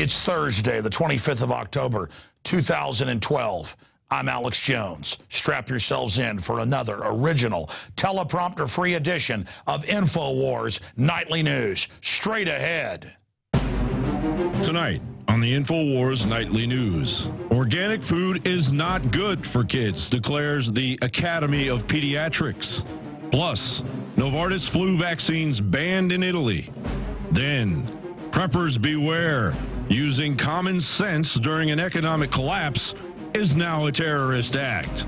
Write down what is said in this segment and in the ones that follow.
It's Thursday, the 25th of October, 2012. I'm Alex Jones. Strap yourselves in for another original teleprompter-free edition of Infowars Nightly News. Straight ahead. Tonight on the Infowars Nightly News, organic food is not good for kids, declares the Academy of Pediatrics. Plus, Novartis flu vaccines banned in Italy. Then, preppers beware. Using common sense during an economic collapse is now a terrorist act.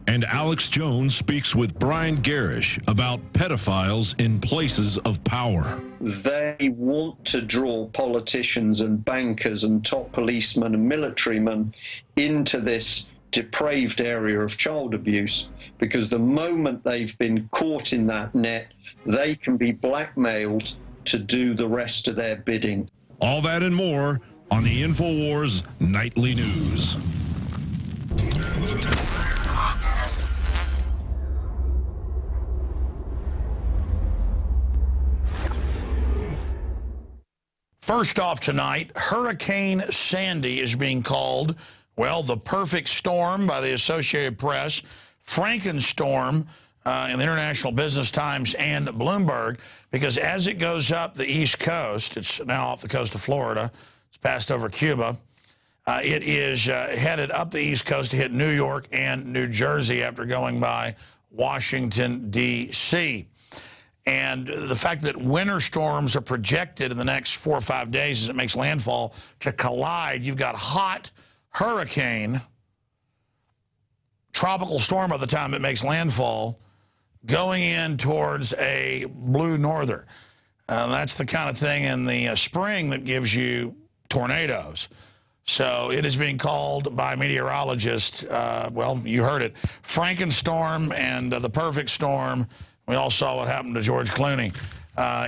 And Alex Jones speaks with Brian Gerrish about pedophiles in places of power. They want to draw politicians and bankers and top policemen and militarymen into this depraved area of child abuse, because the moment they've been caught in that net, they can be blackmailed to do the rest of their bidding. All that and more on the Infowars Nightly News. First off tonight, Hurricane Sandy is being called, well, the perfect storm by the Associated Press, Frankenstorm in the International Business Times and Bloomberg, because as it goes up the East Coast, it's now off the coast of Florida, it's passed over Cuba, it is headed up the East Coast to hit New York and New Jersey after going by Washington, D.C. And the fact that winter storms are projected in the next 4 or 5 days as it makes landfall to collide, you've got hot hurricane, tropical storm by the time it makes landfall, going in towards a blue norther. That's the kind of thing in the spring that gives you tornadoes. So it is being called by meteorologists, well, you heard it, Frankenstorm and the perfect storm. We all saw what happened to George Clooney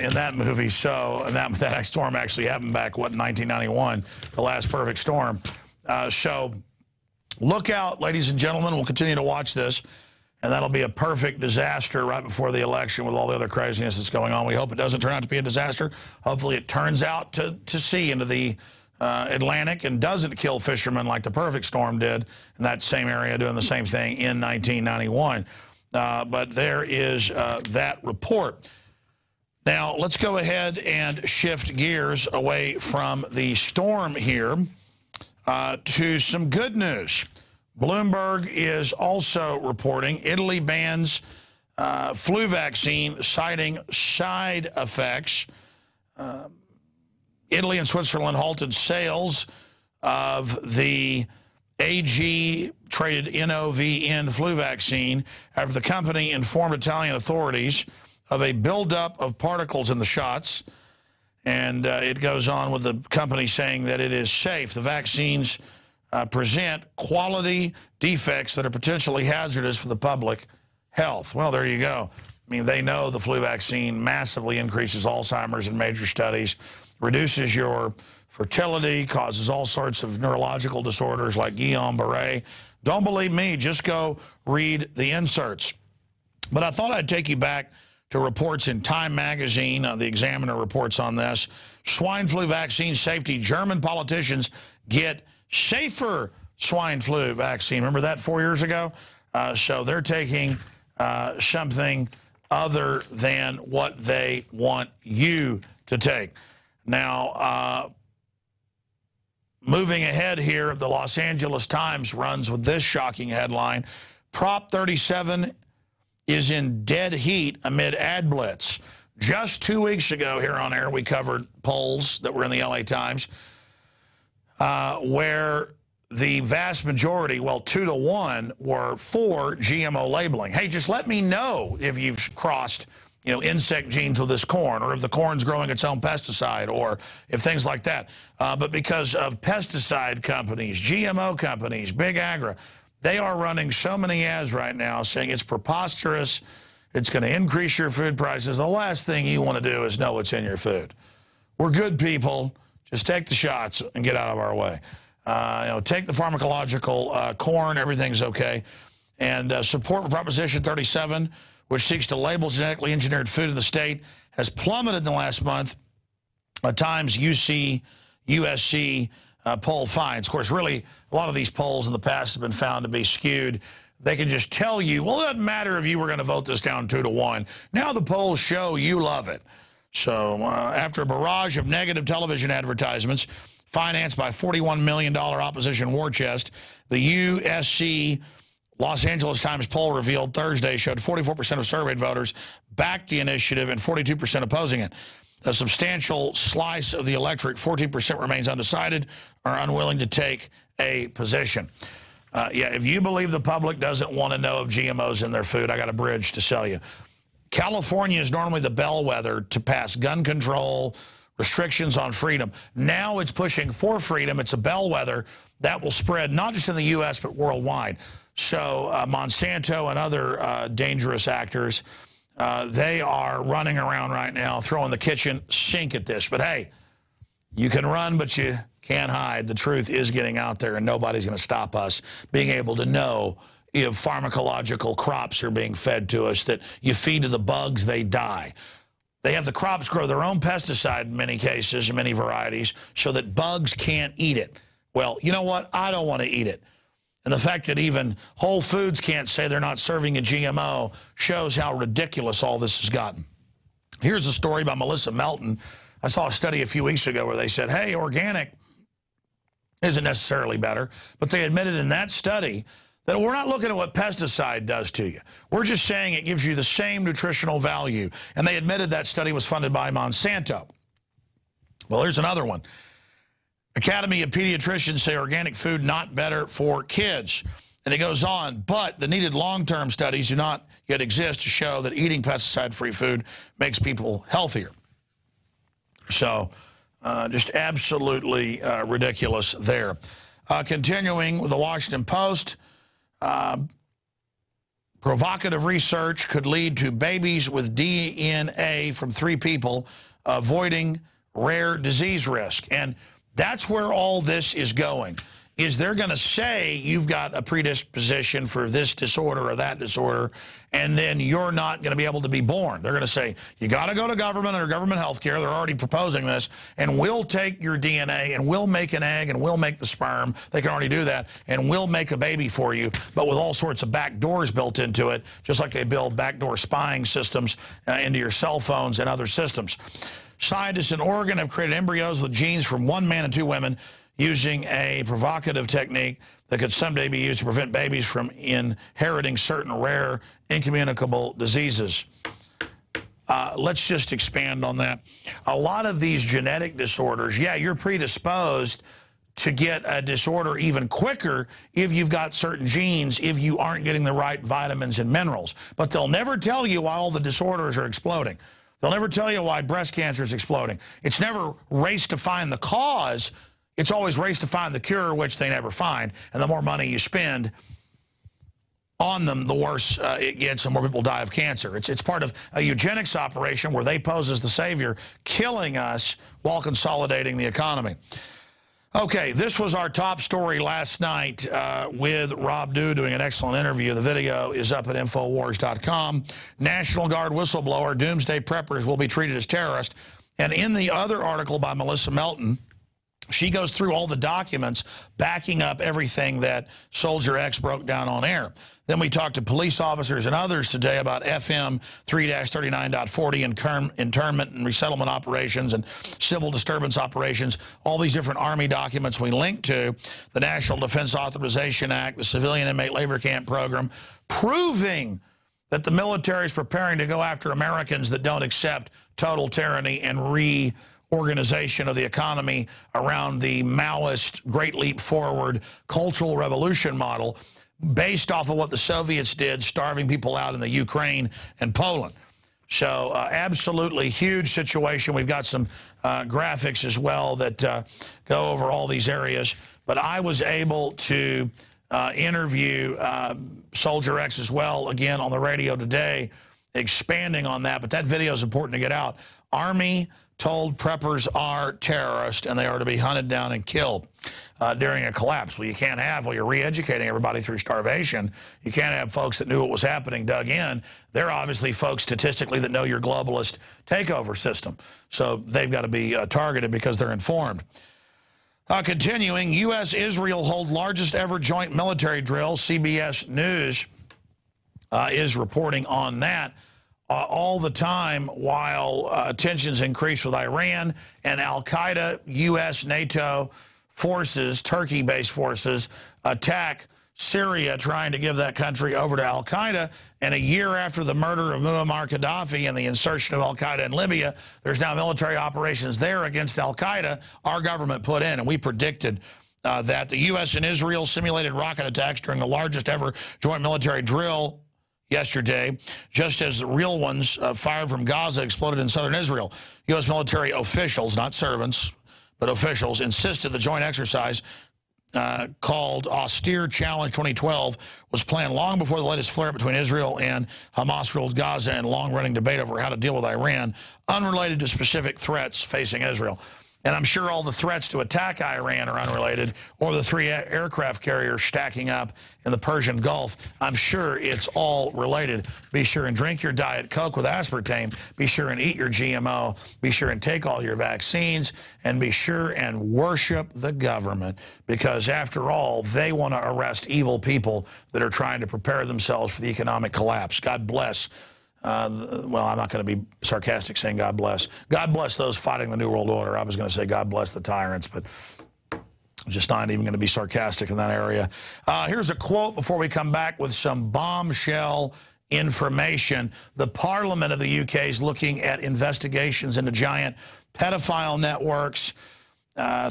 in that movie. So and that storm actually happened back, what, in 1991, the last perfect storm. So look out, ladies and gentlemen. We'll continue to watch this. And that'll be a perfect disaster right before the election with all the other craziness that's going on. We hope it doesn't turn out to be a disaster. Hopefully it turns out to sea into the Atlantic and doesn't kill fishermen like the perfect storm did in that same area doing the same thing in 1991. But there is that report. Now, let's go ahead and shift gears away from the storm here to some good news. Bloomberg is also reporting Italy bans flu vaccine, citing side effects. Italy and Switzerland halted sales of the AG-traded NOVN flu vaccine after the company informed Italian authorities of a buildup of particles in the shots. And it goes on with the company saying that it is safe. The vaccines present quality defects that are potentially hazardous for the public health. Well, there you go. I mean, they know the flu vaccine massively increases Alzheimer's in major studies, reduces your fertility, causes all sorts of neurological disorders like Guillain-Barré. Don't believe me, just go read the inserts. But I thought I'd take you back to reports in Time magazine. The Examiner reports on this. Swine flu vaccine safety. German politicians get safer swine flu vaccine. Remember that 4 years ago? So they're taking something other than what they want you to take. Now, moving ahead here, the Los Angeles Times runs with this shocking headline. Prop 37 is in dead heat amid ad blitz. Just 2 weeks ago here on air, we covered polls that were in the LA Times where the vast majority, well, 2 to 1, were for GMO labeling. Hey, just let me know if you've crossed, you know, insect genes with this corn, or if the corn's growing its own pesticide, or if things like that. But because of pesticide companies, GMO companies, Big Agra, they are running so many ads right now saying it's preposterous, it's going to increase your food prices. The last thing you want to do is know what's in your food. We're good people. Just take the shots and get out of our way. You know, take the pharmacological corn, everything's okay. And support for Proposition 37, which seeks to label genetically engineered food in the state, has plummeted in the last month. Times UC USC poll finds. Of course, really, a lot of these polls in the past have been found to be skewed. They can just tell you, well, it doesn't matter if you were going to vote this down 2-1. Now the polls show you love it. So after a barrage of negative television advertisements financed by $41 million opposition war chest, the USC Los Angeles Times poll revealed Thursday showed 44% of surveyed voters backed the initiative and 42% opposing it. A substantial slice of the electorate, 14%, remains undecided or unwilling to take a position. Yeah, if you believe the public doesn't want to know of GMOs in their food, I got a bridge to sell you. California is normally the bellwether to pass gun control, restrictions on freedom. Now it's pushing for freedom. It's a bellwether that will spread not just in the U.S., but worldwide. So Monsanto and other dangerous actors, they are running around right now, throwing the kitchen sink at this. But hey, you can run, but you can't hide. The truth is getting out there, and nobody's going to stop us being able to know if pharmacological crops are being fed to us, that you feed to the bugs, they die. They have the crops grow their own pesticide in many cases, in many varieties, so that bugs can't eat it. Well, you know what? I don't want to eat it. And the fact that even Whole Foods can't say they're not serving a GMO shows how ridiculous all this has gotten. Here's a story by Melissa Melton. I saw a study a few weeks ago where they said, hey, organic isn't necessarily better, but they admitted in that study that we're not looking at what pesticide does to you. We're just saying it gives you the same nutritional value. And they admitted that study was funded by Monsanto. Well, here's another one. Academy of Pediatricians say organic food not better for kids. And it goes on, but the needed long-term studies do not yet exist to show that eating pesticide-free food makes people healthier. So just absolutely ridiculous there. Continuing with the Washington Post, provocative research could lead to babies with DNA from 3 people avoiding rare disease risk. And that's where all this is going, is they're going to say you've got a predisposition for this disorder or that disorder, and then you're not going to be able to be born. They're going to say, you got to go to government or government health care. They're already proposing this, and we'll take your DNA, and we'll make an egg, and we'll make the sperm. They can already do that, and we'll make a baby for you, but with all sorts of back doors built into it, just like they build backdoor spying systems into your cell phones and other systems. Scientists in Oregon have created embryos with genes from 1 man and 2 women using a provocative technique that could someday be used to prevent babies from inheriting certain rare, incommunicable diseases. Let's just expand on that. A lot of these genetic disorders, yeah, you're predisposed to get a disorder even quicker if you've got certain genes, if you aren't getting the right vitamins and minerals. But they'll never tell you why all the disorders are exploding. They'll never tell you why breast cancer is exploding. It's never race to find the cause. It's always race to find the cure, which they never find. And the more money you spend on them, the worse it gets and more people die of cancer. It's part of a eugenics operation where they pose as the savior, killing us while consolidating the economy. Okay, this was our top story last night with Rob Dew doing an excellent interview. The video is up at Infowars.com. National Guard whistleblower, doomsday preppers will be treated as terrorists. And in the other article by Melissa Melton, she goes through all the documents backing up everything that Soldier X broke down on air. Then we talked to police officers and others today about FM 3-39.40 internment and resettlement operations and civil disturbance operations, all these different Army documents we link to, the National Defense Authorization Act, the Civilian Inmate Labor Camp Program, proving that the military is preparing to go after Americans that don't accept total tyranny and reorganization of the economy around the Maoist Great Leap Forward cultural revolution model based off of what the Soviets did, starving people out in the Ukraine and Poland. So absolutely huge situation. We've got some graphics as well that go over all these areas. But I was able to interview Soldier X as well, again, on the radio today, expanding on that. But that video is important to get out. Army told preppers are terrorists and they are to be hunted down and killed during a collapse. Well, you can't have, while you're re-educating everybody through starvation, you can't have folks that knew what was happening dug in. They're obviously folks statistically that know your globalist takeover system. So they've got to be targeted because they're informed. Continuing, U.S.-Israel hold largest ever joint military drill. CBS News is reporting on that all the time while tensions increase with Iran and al-Qaeda, U.S., NATO forces, Turkey-based forces, attack Syria, trying to give that country over to al-Qaeda. And a year after the murder of Muammar Gaddafi and the insertion of al-Qaeda in Libya, there's now military operations there against al-Qaeda our government put in. And we predicted that the U.S. and Israel simulated rocket attacks during the largest ever joint military drill yesterday, just as the real ones fired from Gaza exploded in southern Israel. U.S. military officials, not servants, but officials, insisted the joint exercise called Austere Challenge 2012 was planned long before the latest flare-up between Israel and Hamas-ruled Gaza and long-running debate over how to deal with Iran, unrelated to specific threats facing Israel. And I'm sure all the threats to attack Iran are unrelated, or the 3 aircraft carriers stacking up in the Persian Gulf. I'm sure it's all related. Be sure and drink your Diet Coke with aspartame. Be sure and eat your GMO. Be sure and take all your vaccines. And be sure and worship the government, because after all, they want to arrest evil people that are trying to prepare themselves for the economic collapse. God bless. Well, I'm not going to be sarcastic saying God bless. God bless those fighting the New World Order. I was going to say God bless the tyrants, but I'm just not even going to be sarcastic in that area. Here's a quote before we come back with some bombshell information. The Parliament of the UK is looking at investigations into giant pedophile networks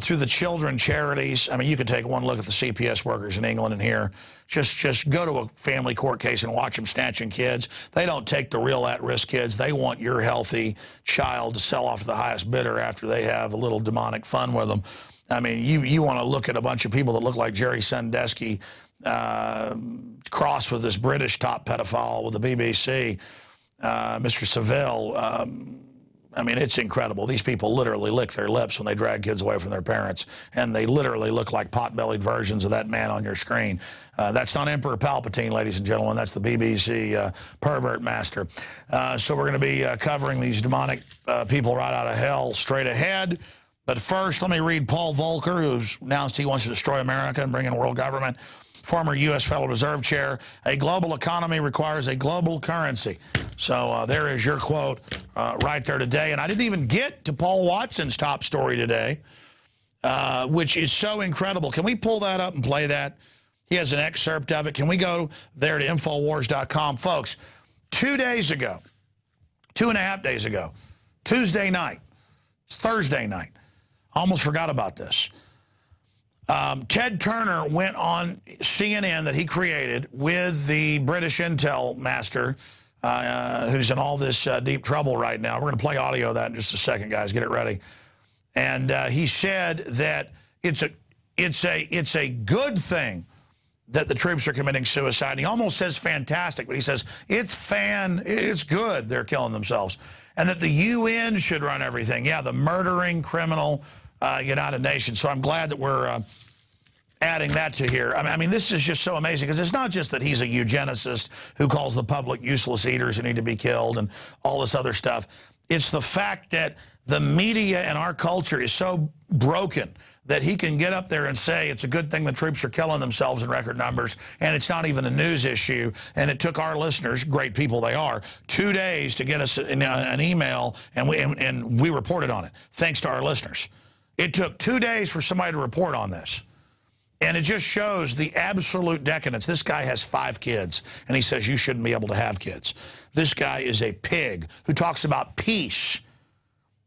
through the children charities. I mean, you could take one look at the CPS workers in England and here. Just go to a family court case and watch them snatching kids. They don't take the real at-risk kids. They want your healthy child to sell off to the highest bidder after they have a little demonic fun with them. I mean, you want to look at a bunch of people that look like Jerry Sandusky crossed with this British top pedophile with the BBC, Mr. Seville. I mean, it's incredible. These people literally lick their lips when they drag kids away from their parents, and they literally look like pot-bellied versions of that man on your screen. That's not Emperor Palpatine, ladies and gentlemen. That's the BBC pervert master. So we're going to be covering these demonic people right out of hell straight ahead. But first, let me read Paul Volcker, who's announced he wants to destroy America and bring in world government. Former U.S. Federal Reserve Chair, a global economy requires a global currency. So there is your quote right there today. And I didn't even get to Paul Watson's top story today, which is so incredible. Can we pull that up and play that? He has an excerpt of it. Can we go there to Infowars.com? Folks, 2 days ago, 2.5 days ago, Tuesday night, it's Thursday night, I almost forgot about this. Ted Turner went on CNN that he created with the British intel master who's in all this deep trouble right now. We're going to play audio of that in just a second, guys. Get it ready. And he said that it's a good thing that the troops are committing suicide. And he almost says fantastic, but he says it's good they're killing themselves. And that the UN should run everything. Yeah, the murdering criminal United Nations. So I'm glad that we're adding that to here. I mean, this is just so amazing, because it's not just that he's a eugenicist who calls the public useless eaters who need to be killed and all this other stuff. It's the fact that the media and our culture is so broken that he can get up there and say it's a good thing the troops are killing themselves in record numbers, and it's not even a news issue. And it took our listeners, great people they are, 2 days to get us an email, and we reported on it, thanks to our listeners. It took 2 days for somebody to report on this. And it just shows the absolute decadence. This guy has 5 kids, and he says you shouldn't be able to have kids. This guy is a pig who talks about peace.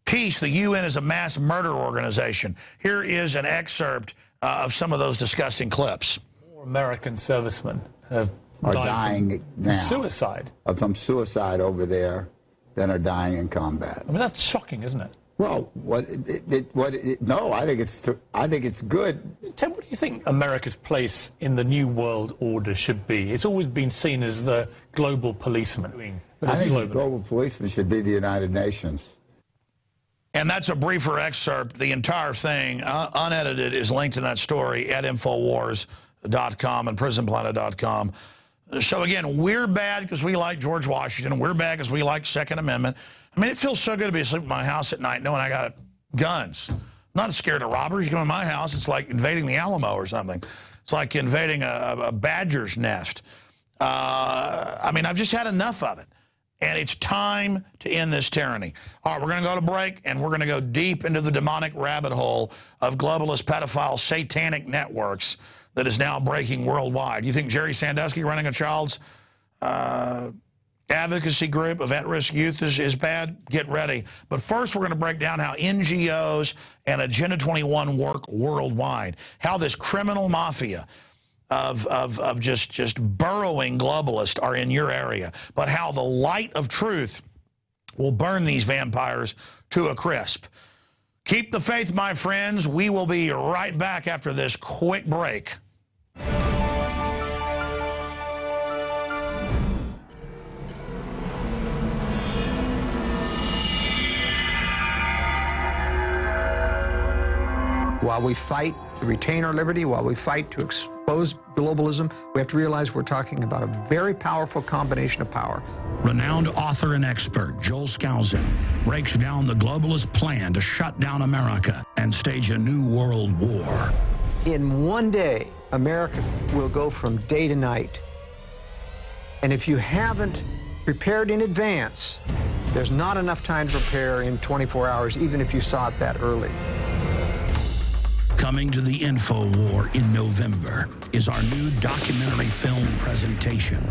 Peace, the UN is a mass murder organization. Here is an excerpt of some of those disgusting clips. More American servicemen are dying now suicide. From suicide over there than are dying in combat. I mean, that's shocking, isn't it? Well, no, I think it's good. Ted, what do you think America's place in the new world order should be? It's always been seen as the global policeman. But I think the global policeman should be the United Nations. And that's a briefer excerpt. The entire thing, unedited, is linked in that story at Infowars.com and PrisonPlanet.com. So again, we're bad because we like George Washington. We're bad because we like Second Amendment. I mean, it feels so good to be asleep in my house at night knowing I got guns. Not scared of robbers. You come in my house, it's like invading the Alamo or something. It's like invading a badger's nest. I mean, I've just had enough of it. And it's time to end this tyranny. All right, we're going to go to break, and we're going to go deep into the demonic rabbit hole of globalist, pedophile, satanic networks that is now breaking worldwide. You think Jerry Sandusky running a child's advocacy group of at-risk youth is bad? Get ready. But first, we're going to break down how NGOs and Agenda 21 work worldwide, how this criminal mafia of just burrowing globalists are in your area, but how the light of truth will burn these vampires to a crisp. Keep the faith, my friends. We will be right back after this quick break. While we fight to retain our liberty, while we fight to expose globalism, we have to realize we're talking about a very powerful combination of power. Renowned author and expert Joel Skousen breaks down the globalist plan to shut down America and stage a new world war. In one day, America will go from day to night. And if you haven't prepared in advance, there's not enough time to prepare in 24 hours, even if you saw it that early. Coming to the InfoWar in November is our new documentary film presentation.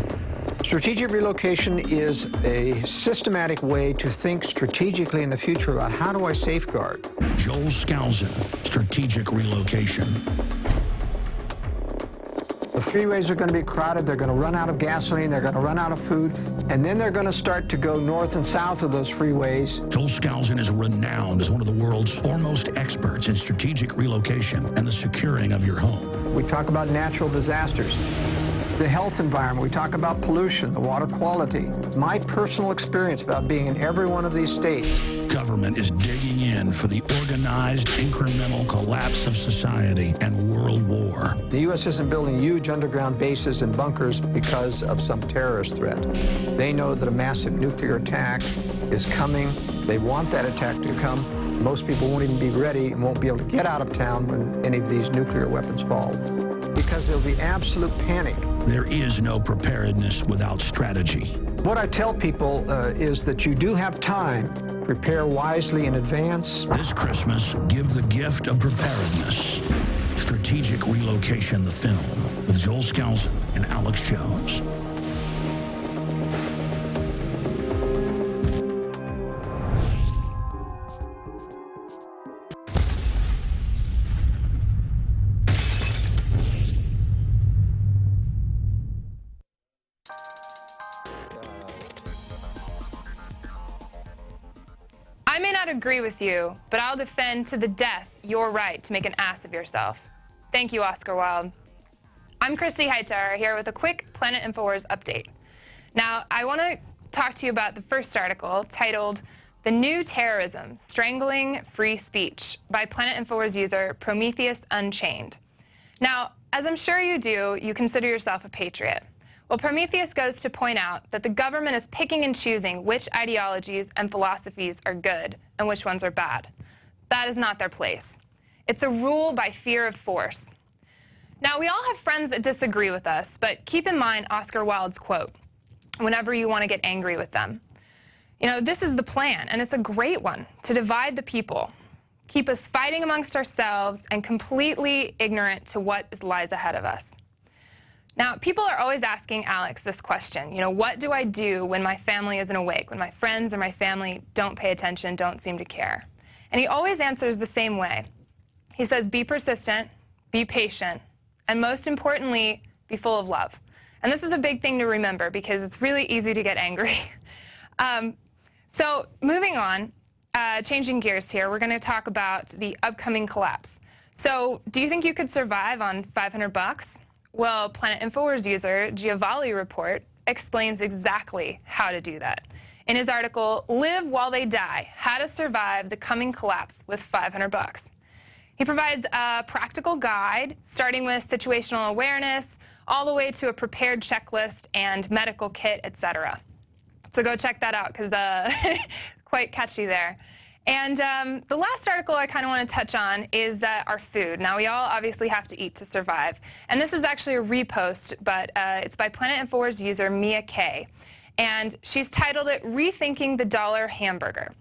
Strategic relocation is a systematic way to think strategically in the future about how do I safeguard. Joel Skousen, Strategic Relocation. The freeways are going to be crowded, they're going to run out of gasoline, they're going to run out of food, and then they're going to start to go north and south of those freeways. Joel Skousen is renowned as one of the world's foremost experts in strategic relocation and the securing of your home. We talk about natural disasters, the health environment, we talk about pollution, the water quality. My personal experience about being in every one of these states. Government is digging in for the organized, incremental collapse of society and world war. The U.S. isn't building huge underground bases and bunkers because of some terrorist threat. They know that a massive nuclear attack is coming. They want that attack to come. Most people won't even be ready and won't be able to get out of town when any of these nuclear weapons fall, because there'll be absolute panic. There is no preparedness without strategy. What I tell people is that you do have time. Prepare wisely in advance. This Christmas, give the gift of preparedness. Strategic Relocation, the film, with Joel Skousen and Alex Jones. I may not agree with you, but I'll defend to the death your right to make an ass of yourself. Thank you, Oscar Wilde. I'm Christy Hightower here with a quick Planet Infowars update. Now, I want to talk to you about the first article titled The New Terrorism, Strangling Free Speech by Planet Infowars user Prometheus Unchained. Now, as I'm sure you do, you consider yourself a patriot. Well, Prometheus goes to point out that the government is picking and choosing which ideologies and philosophies are good and which ones are bad. That is not their place. It's a rule by fear of force. Now, we all have friends that disagree with us, but keep in mind Oscar Wilde's quote whenever you want to get angry with them. You know, this is the plan, and it's a great one, to divide the people, keep us fighting amongst ourselves and completely ignorant to what lies ahead of us. Now, people are always asking Alex this question, you know, what do I do when my family isn't awake, when my friends or my family don't pay attention, don't seem to care? And he always answers the same way. He says, be persistent, be patient, and most importantly, be full of love. And this is a big thing to remember because it's really easy to get angry. So moving on, changing gears here, we're going to talk about the upcoming collapse. So do you think you could survive on $500? Well, Planet Infowars user Giovanni Report explains exactly how to do that. In his article, Live While They Die, How to Survive the Coming Collapse with $500. He provides a practical guide, starting with situational awareness, all the way to a prepared checklist and medical kit, etc. So go check that out, because quite catchy there. And the last article I kind of want to touch on is our food. Now, we all obviously have to eat to survive. And this is actually a repost, but it's by Planet Infowars user Mia K. And she's titled it, Rethinking the Dollar Hamburger.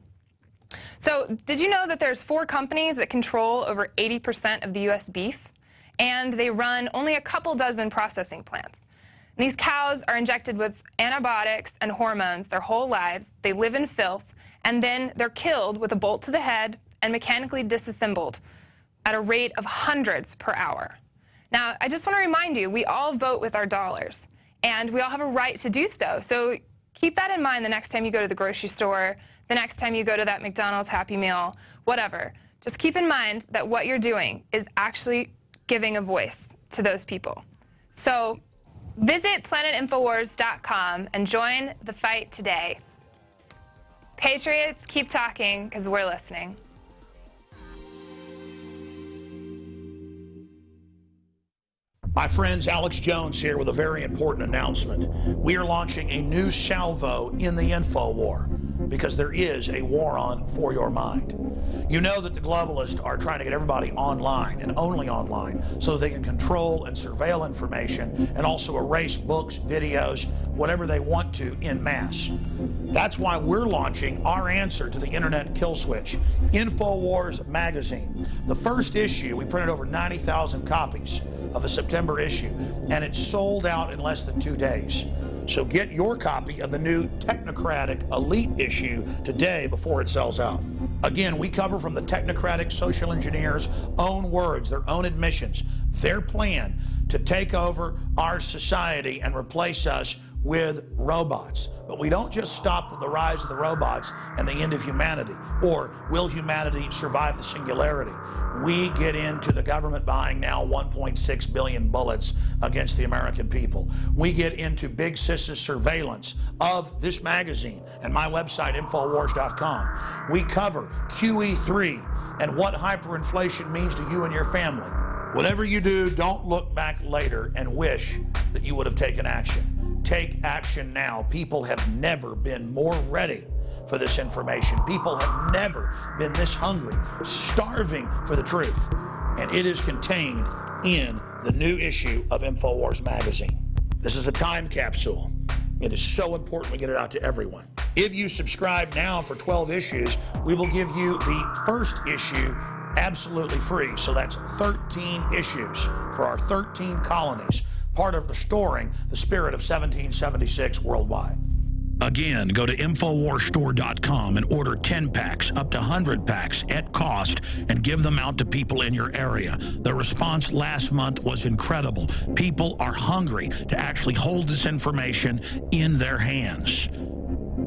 So did you know that there's 4 companies that control over 80% of the U.S. beef? And they run only a couple dozen processing plants. And these cows are injected with antibiotics and hormones their whole lives. They live in filth, and then they're killed with a bolt to the head and mechanically disassembled at a rate of hundreds per hour. Now, I just want to remind you, we all vote with our dollars, and we all have a right to do so. So keep that in mind the next time you go to the grocery store, the next time you go to that McDonald's Happy Meal, whatever. Just keep in mind that what you're doing is actually giving a voice to those people. So visit planetinfowars.com and join the fight today. Patriots, keep talking, because we're listening. My friends, Alex Jones here with a very important announcement. We are launching a new salvo in the info war, because there is a war on for your mind. You know that the globalists are trying to get everybody online and only online so they can control and surveil information and also erase books, videos, whatever they want to in mass. That's why we're launching our answer to the internet kill switch, Infowars magazine. The first issue, we printed over 90,000 copies of the September issue, and it sold out in less than 2 days. So get your copy of the new technocratic elite issue today before it sells out. Again, we cover from the technocratic social engineers' own words, their own admissions, their plan to take over our society and replace us with robots. But we don't just stop with the rise of the robots and the end of humanity, or will humanity survive the singularity? We get into the government buying now 1.6 billion bullets against the American people. We get into Big Sis's surveillance of this magazine and my website, Infowars.com. We cover QE3 and what hyperinflation means to you and your family. Whatever you do, don't look back later and wish that you would have taken action. Take action now. People have never been more ready for this information. People have never been this hungry, starving for the truth. And it is contained in the new issue of Infowars magazine. This is a time capsule. It is so important we get it out to everyone. If you subscribe now for 12 issues, we will give you the first issue absolutely free. So that's 13 issues for our 13 colonies, part of restoring the spirit of 1776 worldwide. Again, go to InfoWarsStore.com and order 10 packs, up to 100 packs at cost, and give them out to people in your area. The response last month was incredible. People are hungry to actually hold this information in their hands.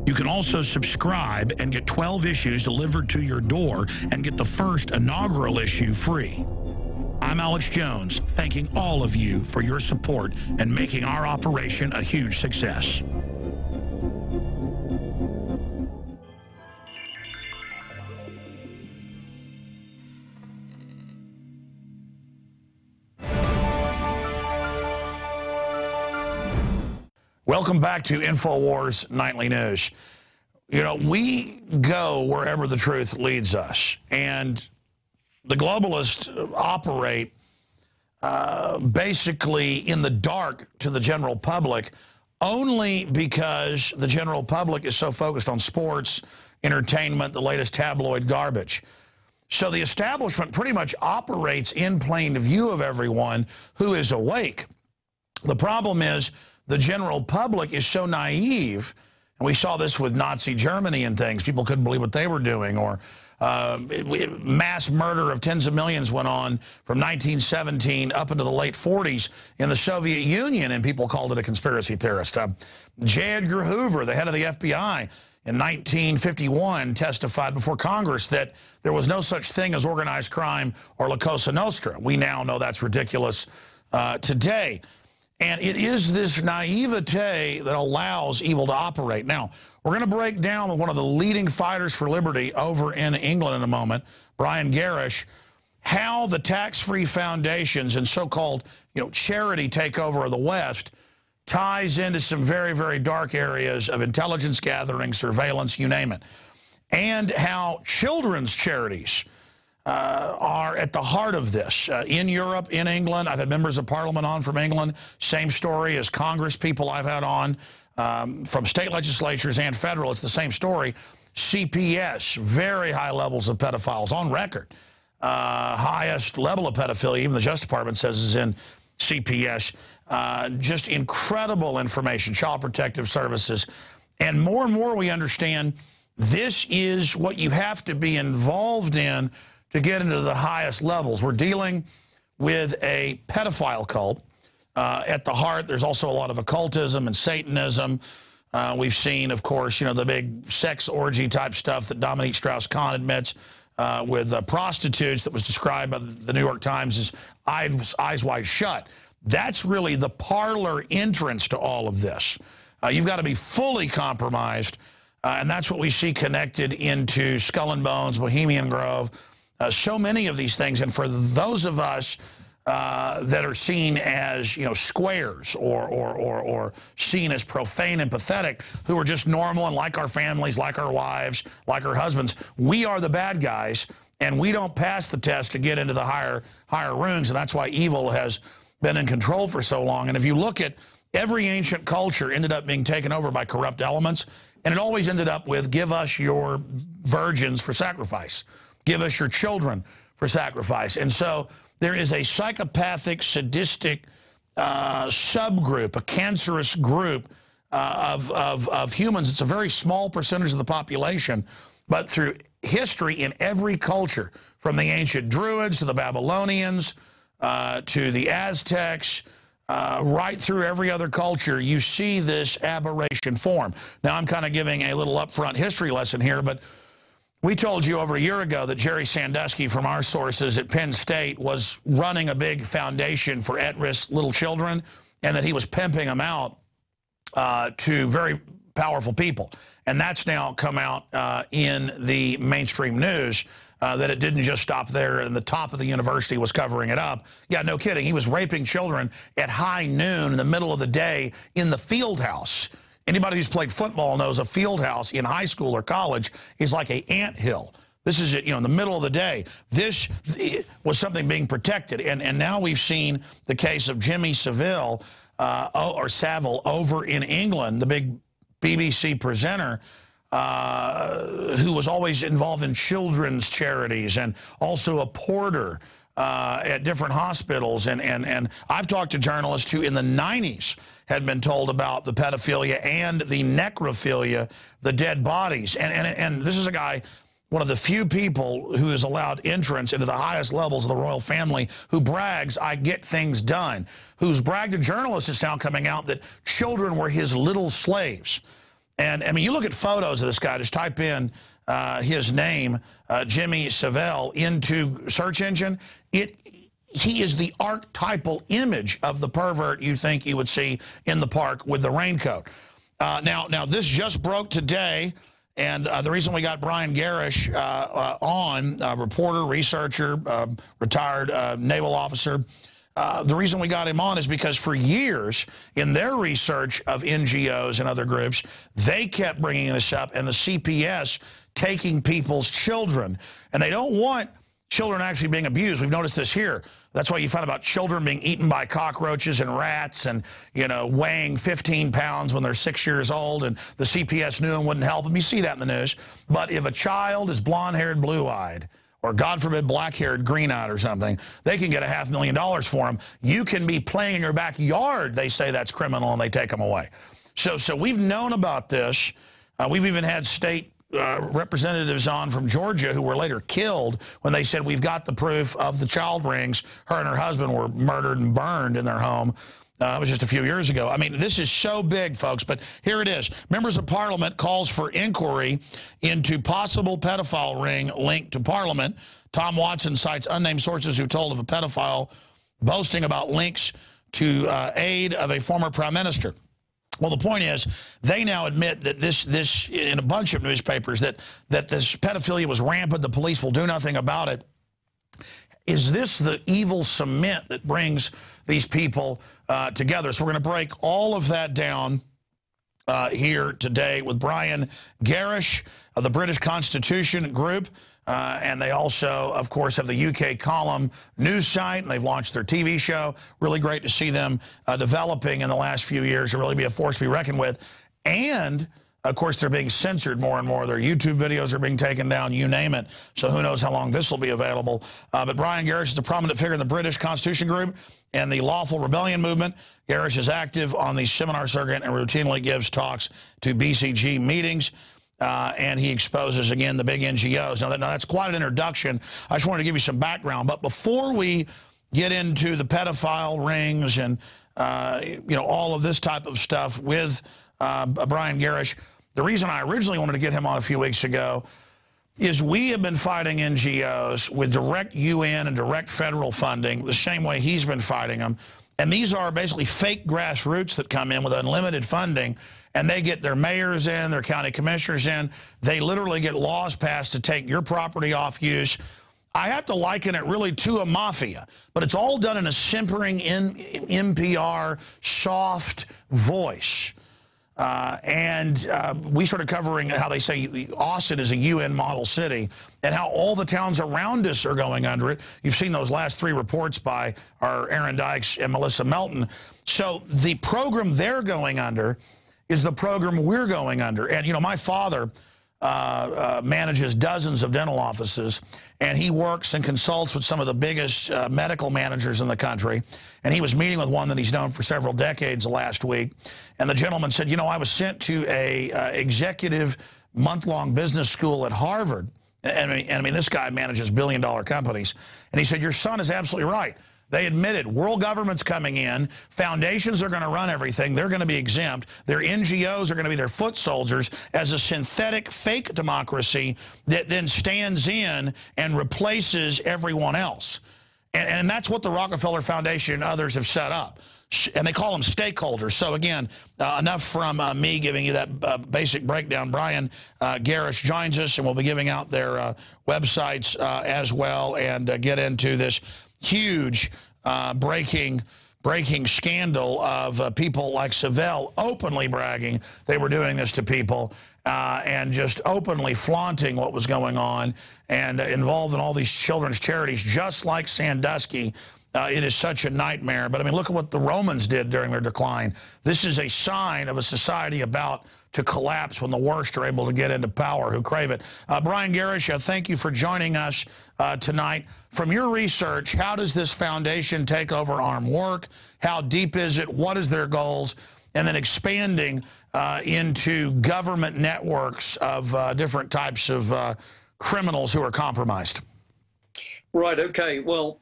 You can also subscribe and get 12 issues delivered to your door and get the first inaugural issue free. I'm Alex Jones, thanking all of you for your support and making our operation a huge success. Welcome back to Infowars Nightly News. You know, we go wherever the truth leads us, and the globalists operate basically in the dark to the general public only because the general public is so focused on sports, entertainment, the latest tabloid garbage. So the establishment pretty much operates in plain view of everyone who is awake. The problem is the general public is so naive, and we saw this with Nazi Germany and things. People couldn't believe what they were doing, or mass murder of tens of millions went on from 1917 up into the late 40s in the Soviet Union, and people called it a conspiracy theorist. J. Edgar Hoover, the head of the FBI, in 1951 testified before Congress that there was no such thing as organized crime or La Cosa Nostra. We now know that's ridiculous today. And it is this naivete that allows evil to operate. Now, we're going to break down with one of the leading fighters for liberty over in England in a moment, Brian Gerrish, how the tax-free foundations and so-called, charity takeover of the West ties into some very, very dark areas of intelligence gathering, surveillance, you name it. and how children's charities are at the heart of this. In Europe, in England, I've had members of parliament on from England, same story as Congress people I've had on from state legislatures and federal. It's the same story. CPS, very high levels of pedophiles on record. Highest level of pedophilia, even the Justice Department says, is in CPS. Just incredible information, Child Protective Services. And more we understand this is what you have to be involved in to get into the highest levels. We're dealing with a pedophile cult. At the heart, there's also a lot of occultism and Satanism. We've seen, of course, you know, the big sex orgy type stuff that Dominique Strauss-Kahn admits with prostitutes that was described by the New York Times as eyes wide shut. That's really the parlor entrance to all of this. You've got to be fully compromised, and that's what we see connected into Skull and Bones, Bohemian Grove, so many of these things. And for those of us that are seen as, you know, squares or seen as profane and pathetic, who are just normal and like our families, like our wives, like our husbands, we are the bad guys, and we don't pass the test to get into the higher rooms, and that's why evil has been in control for so long. And if you look at every ancient culture ended up being taken over by corrupt elements, and it always ended up with, give us your virgins for sacrifice. Give us your children for sacrifice. And so there is a psychopathic, sadistic subgroup, a cancerous group of humans. It's a very small percentage of the population, but through history in every culture, from the ancient Druids to the Babylonians to the Aztecs, right through every other culture, you see this aberration form. Now, I'm kind of giving a little upfront history lesson here, but we told you over a year ago that Jerry Sandusky from our sources at Penn State was running a big foundation for at-risk little children, and that he was pimping them out to very powerful people. And that's now come out in the mainstream news, that it didn't just stop there and the top of the university was covering it up. Yeah, no kidding. He was raping children at high noon in the middle of the day in the field house. Anybody who's played football knows a field house in high school or college is like an anthill. This is, you know, in the middle of the day. This was something being protected. And now we've seen the case of Jimmy Savile, or Savile, over in England, the big BBC presenter, who was always involved in children's charities and also a porter at different hospitals. And I've talked to journalists who in the 90s had been told about the pedophilia and the necrophilia, the dead bodies. And this is a guy, one of the few people who is allowed entrance into the highest levels of the royal family, who brags, I get things done, who's bragged to journalists. It's now coming out that children were his little slaves. And, I mean, you look at photos of this guy, just type in his name, Jimmy Savile, into search engine. He is the archetypal image of the pervert you think you would see in the park with the raincoat. Now, this just broke today, and the reason we got Brian Gerrish on, reporter, researcher, retired naval officer, the reason we got him on is because for years in their research of NGOs and other groups, they kept bringing this up, and the CPS taking people's children. And they don't want children actually being abused. We've noticed this here. That's why you find about children being eaten by cockroaches and rats and, you know, weighing 15 pounds when they're 6 years old, and the CPS knew and wouldn't help them. You see that in the news. But if a child is blonde-haired, blue-eyed, or God forbid black-haired, green-eyed or something, they can get $500,000 for them. You can be playing in your backyard. They say that's criminal, and they take them away. So we've known about this. We've even had state representatives on from Georgia who were later killed when they said, we've got the proof of the child rings. Her and her husband were murdered and burned in their home. It was just a few years ago. I mean, this is so big, folks, but here it is. Members of Parliament calls for inquiry into possible pedophile ring linked to Parliament. Tom Watson cites unnamed sources who told of a pedophile boasting about links to aid of a former prime minister. Well, the point is, they now admit that this in a bunch of newspapers, that this pedophilia was rampant, the police will do nothing about it. Is this the evil cement that brings these people together? So we're going to break all of that down here today with Brian Gerrish of the British Constitution Group. And they also, of course, have the UK Column news site, and they've launched their TV show. Really great to see them developing in the last few years to really be a force to be reckoned with. And, of course, they're being censored more and more. Their YouTube videos are being taken down, you name it. So who knows how long this will be available. But Brian Gerrish is a prominent figure in the British Constitution Group and the Lawful Rebellion movement. Gerrish is active on the seminar circuit and routinely gives talks to BCG meetings. And he exposes, again, the big NGOs. Now, that's quite an introduction. I just wanted to give you some background. But before we get into the pedophile rings and, you know, all of this type of stuff with Brian Gerrish, the reason I originally wanted to get him on a few weeks ago is we have been fighting NGOs with direct UN and direct federal funding the same way he's been fighting them. And these are basically fake grassroots that come in with unlimited funding, and they get their mayors in, their county commissioners in. They literally get laws passed to take your property off use. I have to liken it really to a mafia, but it's all done in a simpering NPR soft voice. We started covering how they say Austin is a UN model city and how all the towns around us are going under it. You've seen those last 3 reports by our Aaron Dykes and Melissa Melton. So the program they're going under is the program we're going under. And, you know, my father manages dozens of dental offices, and he works and consults with some of the biggest medical managers in the country. And he was meeting with one that he's known for several decades last week. And the gentleman said, you know, I was sent to a executive month-long business school at Harvard. And I mean, this guy manages billion-dollar companies. And he said, your son is absolutely right. They admitted world government's coming in, foundations are going to run everything, they're going to be exempt, their NGOs are going to be their foot soldiers as a synthetic fake democracy that then stands in and replaces everyone else. And that's what the Rockefeller Foundation and others have set up. And they call them stakeholders. So, again, enough from me giving you that basic breakdown. Brian Gerrish joins us, and we'll be giving out their websites as well and get into this huge breaking scandal of people like Savelle openly bragging they were doing this to people and just openly flaunting what was going on and involved in all these children's charities, just like Sandusky. It is such a nightmare. But, I mean, look at what the Romans did during their decline. This is a sign of a society about to collapse when the worst are able to get into power who crave it. Brian Gerrish, thank you for joining us tonight. From your research, how does this foundation take over armed work? How deep is it? What is their goals? And then expanding into government networks of different types of criminals who are compromised. Right, okay. Well,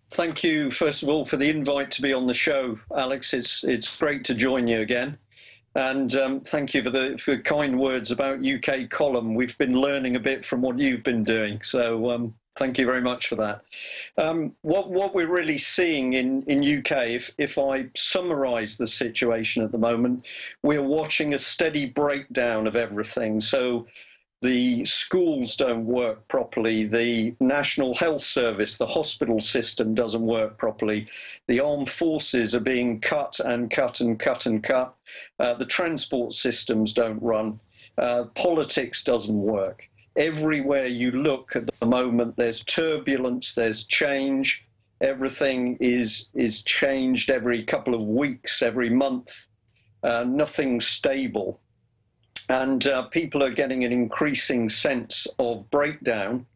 thank you, first of all, for the invite to be on the show, Alex. It's great to join you again. And thank you for kind words about UK Column. We've been learning a bit from what you've been doing. So thank you very much for that. What we're really seeing in UK, if I summarise the situation at the moment, we're watching a steady breakdown of everything. So the schools don't work properly. The National Health Service, the hospital system doesn't work properly. The armed forces are being cut and cut and cut and cut. The transport systems don't run. Politics doesn't work. Everywhere you look at the moment, there's turbulence, there's change. Everything is changed every couple of weeks, every month. Nothing's stable. And people are getting an increasing sense of breakdown.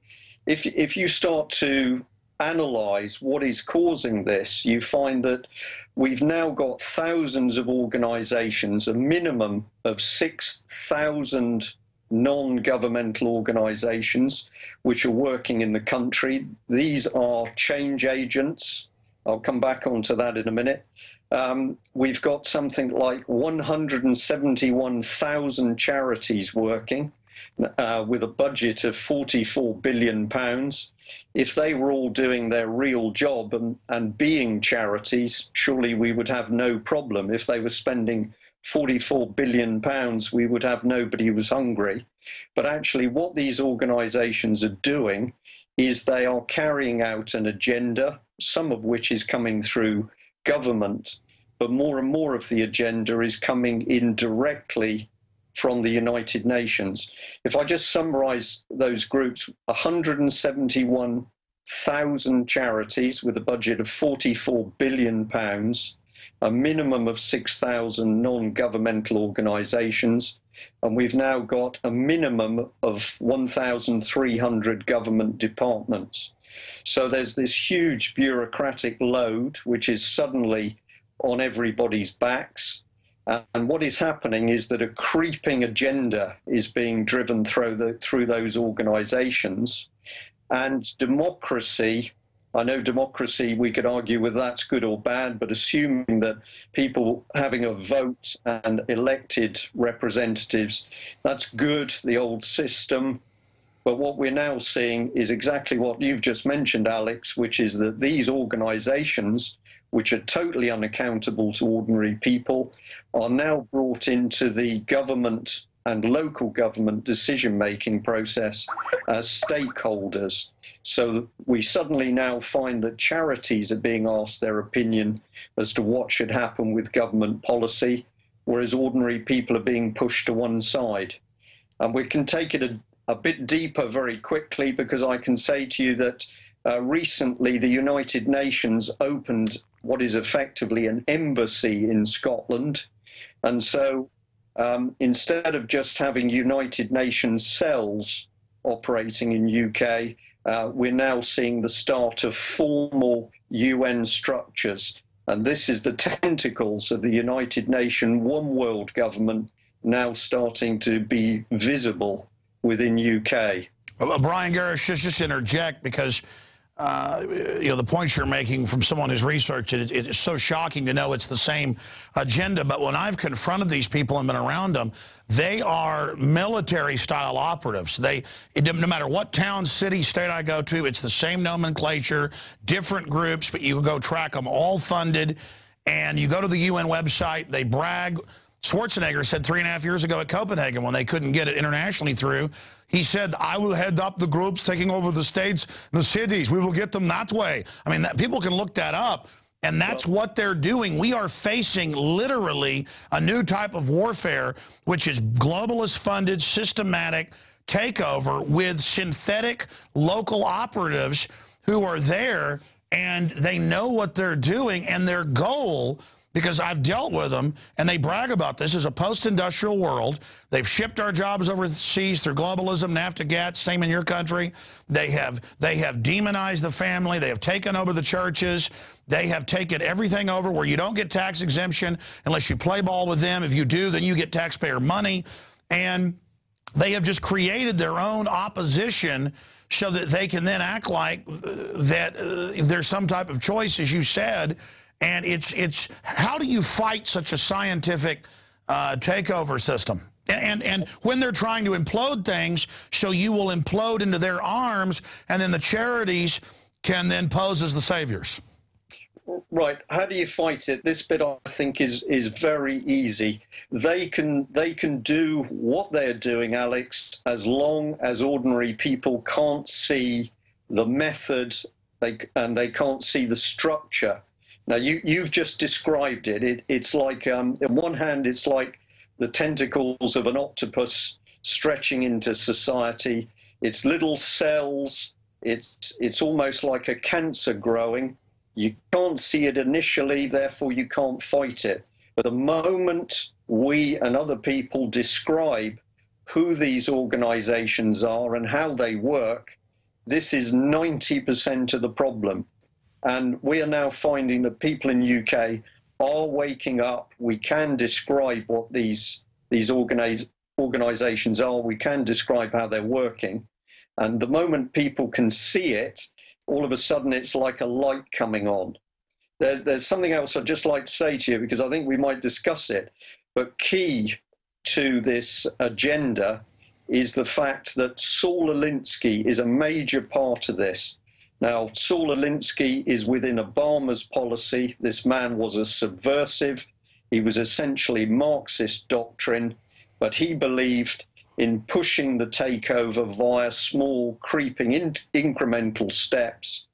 If you start to analyze what is causing this, you find that we've now got thousands of organizations, a minimum of 6,000 non-governmental organizations which are working in the country. These are change agents. I'll come back onto that in a minute. We've got something like 171,000 charities working with a budget of £44 billion. If they were all doing their real job and being charities, surely we would have no problem. If they were spending £44 billion, we would have nobody who was hungry. But actually what these organizations are doing is they are carrying out an agenda, some of which is coming through government, but more and more of the agenda is coming in directly from the United Nations. If I just summarize those groups, 171,000 charities with a budget of £44 billion, a minimum of 6,000 non-governmental organizations, and we've now got a minimum of 1,300 government departments. So there's this huge bureaucratic load, which is suddenly on everybody's backs. And what is happening is that a creeping agenda is being driven through those organizations. And democracy, I know democracy, we could argue whether that's good or bad, but assuming that people having a vote and elected representatives, that's good, the old system. But what we're now seeing is exactly what you've just mentioned, Alex, which is that these organizations, which are totally unaccountable to ordinary people, are now brought into the government and local government decision-making process as stakeholders. So we suddenly now find that charities are being asked their opinion as to what should happen with government policy, whereas ordinary people are being pushed to one side. And we can take it a bit deeper very quickly, because I can say to you that recently the United Nations opened what is effectively an embassy in Scotland. And so instead of just having United Nations cells operating in UK, we're now seeing the start of formal UN structures. And this is the tentacles of the United Nations One World government now starting to be visible within UK. Well, Brian Gerrish, just interject, because you know, the points you're making from someone who's researched it, it's so shocking to know it's the same agenda. But when I've confronted these people and been around them, they are military-style operatives. No matter what town, city, state I go to, it's the same nomenclature, different groups, but you go track them, all funded. And you go to the UN website, they brag. Schwarzenegger said 3.5 years ago at Copenhagen, when they couldn't get it internationally through, he said, I will head up the groups taking over the states, the cities. We will get them that way. I mean, people can look that up, and that's what they're doing. We are facing literally a new type of warfare, which is globalist-funded, systematic takeover with synthetic local operatives who are there, and they know what they're doing, and their goal, because I've dealt with them, and they brag about this, is a post-industrial world. They've shipped our jobs overseas through globalism, NAFTA, GATT, same in your country. They have demonized the family. They have taken over the churches. They have taken everything over where you don't get tax exemption unless you play ball with them. If you do, then you get taxpayer money. And they have just created their own opposition so that they can then act like that there's some type of choice, as you said. And it's how do you fight such a scientific takeover system? And when they're trying to implode things, so you will implode into their arms, and then the charities can then pose as the saviors. Right. How do you fight it? This bit, I think, is very easy. They can do what they're doing, Alex, as long as ordinary people can't see the method and they can't see the structure. Now, you've just described it. It's like, on one hand, it's like the tentacles of an octopus stretching into society. It's little cells. It's almost like a cancer growing. You can't see it initially, therefore you can't fight it. But the moment we and other people describe who these organizations are and how they work, this is 90% of the problem. And we are now finding that people in UK are waking up. We can describe what these organizations are. We can describe how they're working. And the moment people can see it, all of a sudden it's like a light coming on. There's something else I'd just like to say to you, because I think we might discuss it. But key to this agenda is the fact that Saul Alinsky is a major part of this. Now, Saul Alinsky is within Obama's policy. This man was a subversive. He was essentially Marxist doctrine, but he believed in pushing the takeover via small, creeping incremental steps,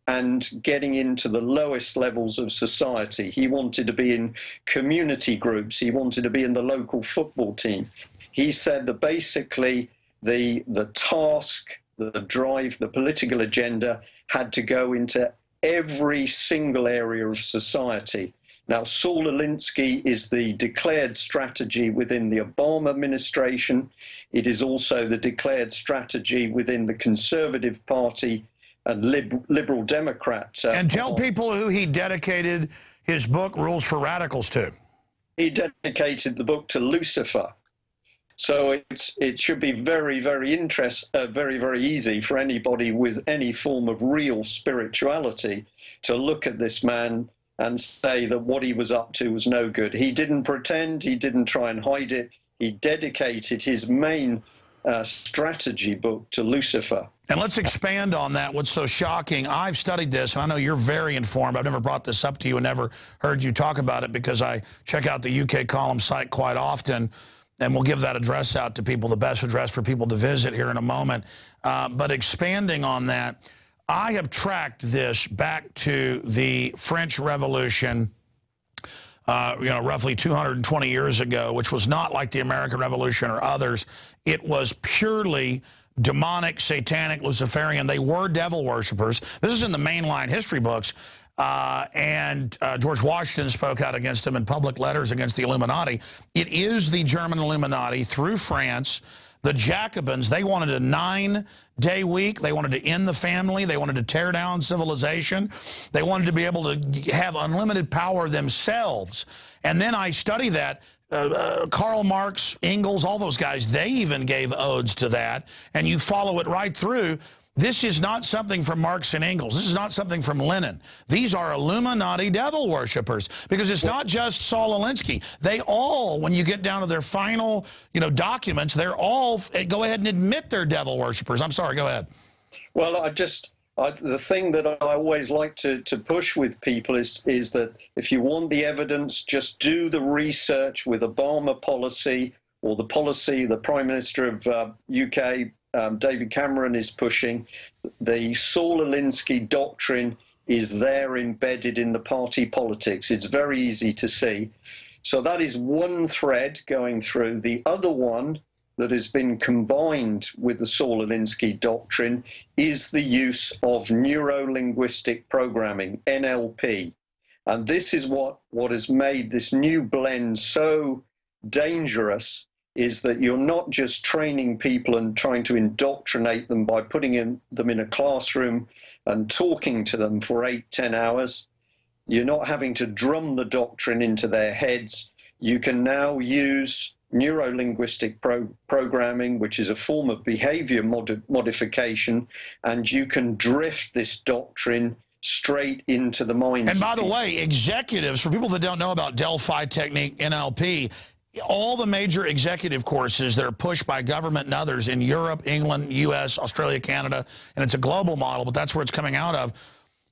and getting into the lowest levels of society. He wanted to be in community groups. He wanted to be in the local football team. He said that basically the task, the drive, the political agenda had to go into every single area of society. Now, Saul Alinsky is the declared strategy within the Obama administration. It is also the declared strategy within the Conservative Party and Liberal Democrat. And tell people who he dedicated his book, Rules for Radicals, to. He dedicated the book to Lucifer. So it should be very, very easy for anybody with any form of real spirituality to look at this man and say that what he was up to was no good. He didn't pretend. He didn't try and hide it. He dedicated his main strategy book to Lucifer. And let's expand on that. What's so shocking, I've studied this, and I know you're very informed. I've never brought this up to you and never heard you talk about it because I check out the UK column site quite often, and we'll give that address out to people, the best address for people to visit here in a moment. But expanding on that, I have tracked this back to the French Revolution, roughly 220 years ago, which was not like the American Revolution or others. It was purely demonic, satanic, Luciferian. They were devil worshippers. This is in the mainline history books. And George Washington spoke out against them in public letters against the Illuminati. It is the German Illuminati through France. The Jacobins, they wanted a 9-day week. They wanted to end the family. They wanted to tear down civilization. They wanted to be able to have unlimited power themselves. And then I study that. Karl Marx, Engels, all those guys, they even gave odes to that. And you follow it right through. This is not something from Marx and Engels. This is not something from Lenin. These are Illuminati devil worshippers because it's not just Saul Alinsky. They all, when you get down to their final, documents, they're all go ahead and admit they're devil worshippers. I'm sorry, go ahead. Well, the thing that I always like to push with people is that if you want the evidence, just do the research with Obama policy or the policy the Prime Minister of UK, David Cameron, is pushing. The Saul Alinsky doctrine is there embedded in the party politics. It's very easy to see. So that is one thread going through. The other one that has been combined with the Saul Alinsky doctrine is the use of neuro-linguistic programming, NLP. And this is what has made this new blend so dangerous, is that you're not just training people and trying to indoctrinate them by putting them in a classroom and talking to them for 8-10 hours. You're not having to drum the doctrine into their heads. You can now use neuro-linguistic programming, which is a form of behavior modification, and you can drift this doctrine straight into the minds. And by the way, executives, for people that don't know about Delphi technique, NLP, all the major executive courses that are pushed by government and others in Europe, England, U.S., Australia, Canada, and it's a global model, but that's where it's coming out of.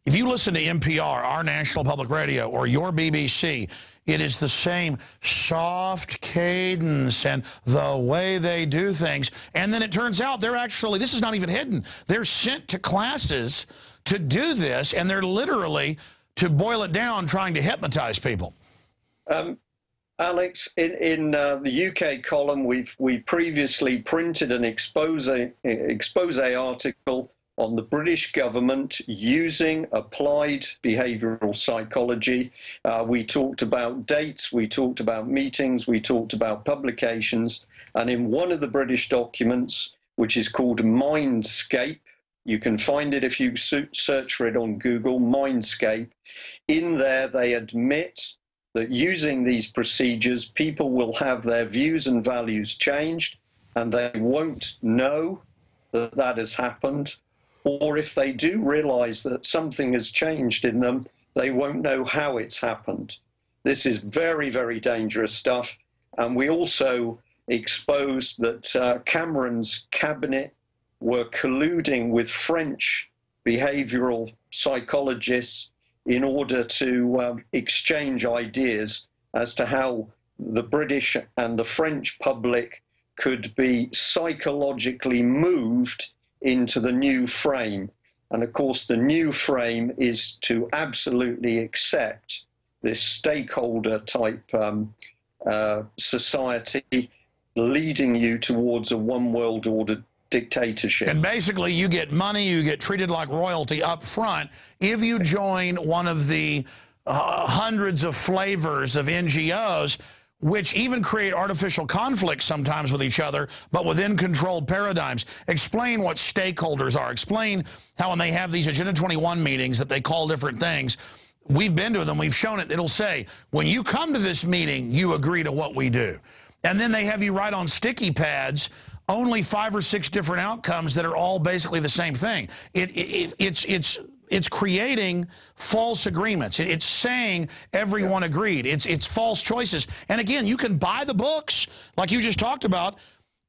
If you listen to NPR, our national public radio, or your BBC, it is the same soft cadence and the way they do things. And then it turns out they're actually, this is not even hidden, they're sent to classes to do this, and they're literally, to boil it down, trying to hypnotize people. Alex, in the UK column, we previously printed an expose article on the British government using applied behavioral psychology. We talked about dates, we talked about meetings, we talked about publications, and in one of the British documents, which is called Mindscape, you can find it if you search for it on Google, Mindscape. In there, they admit that using these procedures, people will have their views and values changed, and they won't know that that has happened. Or if they do realize that something has changed in them, they won't know how it's happened. This is very, very dangerous stuff. And we also exposed that Cameron's cabinet were colluding with French behavioral psychologists in order to exchange ideas as to how the British and the French public could be psychologically moved into the new frame. And of course, the new frame is to absolutely accept this stakeholder type society, leading you towards a one world order dictatorship. And basically, you get money, you get treated like royalty up front if you join one of the hundreds of flavors of NGOs, which even create artificial conflicts sometimes with each other, but within controlled paradigms. Explain what stakeholders are. Explain how when they have these Agenda 21 meetings that they call different things, we've been to them, we've shown it, it'll say, when you come to this meeting, you agree to what we do. And then they have you write on sticky pads only 5 or 6 different outcomes that are all basically the same thing. It's creating false agreements. It's saying everyone agreed. It's false choices. And again, you can buy the books like you just talked about,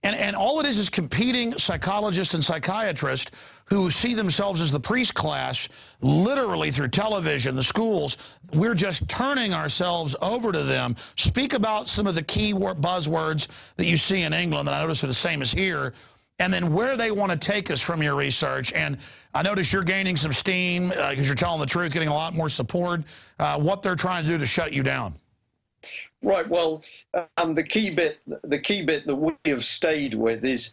and all it is competing psychologists and psychiatrists who see themselves as the priest class, literally through television, the schools. We're just turning ourselves over to them. Speak about some of the key buzzwords that you see in England that I notice are the same as here, and then where they want to take us from your research. And I notice you're gaining some steam because you're telling the truth, getting a lot more support, what they're trying to do to shut you down. Right. Well, the key bit that we have stayed with is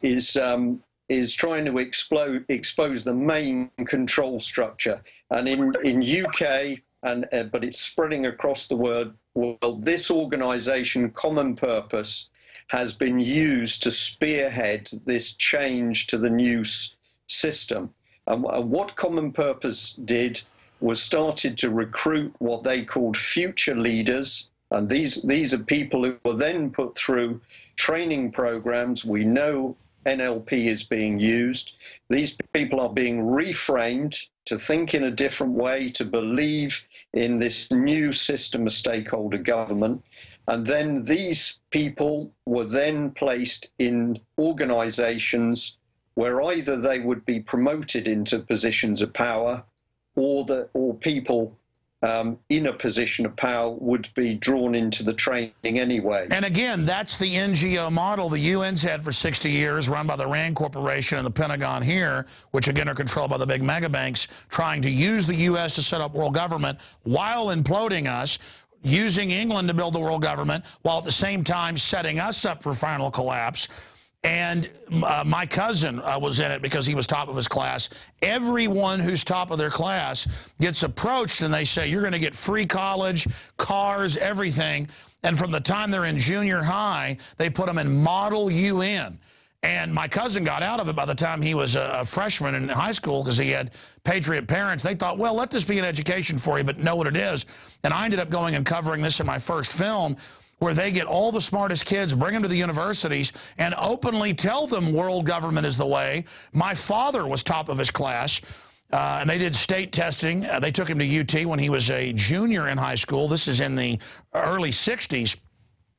trying to expose the main control structure. And in UK, but it's spreading across the world. This organisation, Common Purpose, has been used to spearhead this change to the new system. And what Common Purpose did was started to recruit what they called future leaders. And these are people who were then put through training programs. We know NLP is being used. These people are being reframed to think in a different way, to believe in this new system of stakeholder government. And then these people were then placed in organizations where either they would be promoted into positions of power, or people in a position of power would be drawn into the training anyway. And again, that's the NGO model the UN's had for 60 years, run by the RAND Corporation and the Pentagon here, which again are controlled by the big mega banks, trying to use the U.S. to set up world government while imploding us, using England to build the world government, while at the same time setting us up for final collapse. And my cousin was in it because he was top of his class. Everyone who's top of their class gets approached and they say, you're going to get free college, cars, everything. And from the time they're in junior high, they put them in Model UN. And my cousin got out of it by the time he was a freshman in high school because he had patriot parents. They thought, well, let this be an education for you, but know what it is. And I ended up going and covering this in my first film, where they get all the smartest kids, bring them to the universities, and openly tell them world government is the way. My father was top of his class, and they did state testing. They took him to UT when he was a junior in high school. This is in the early 60s,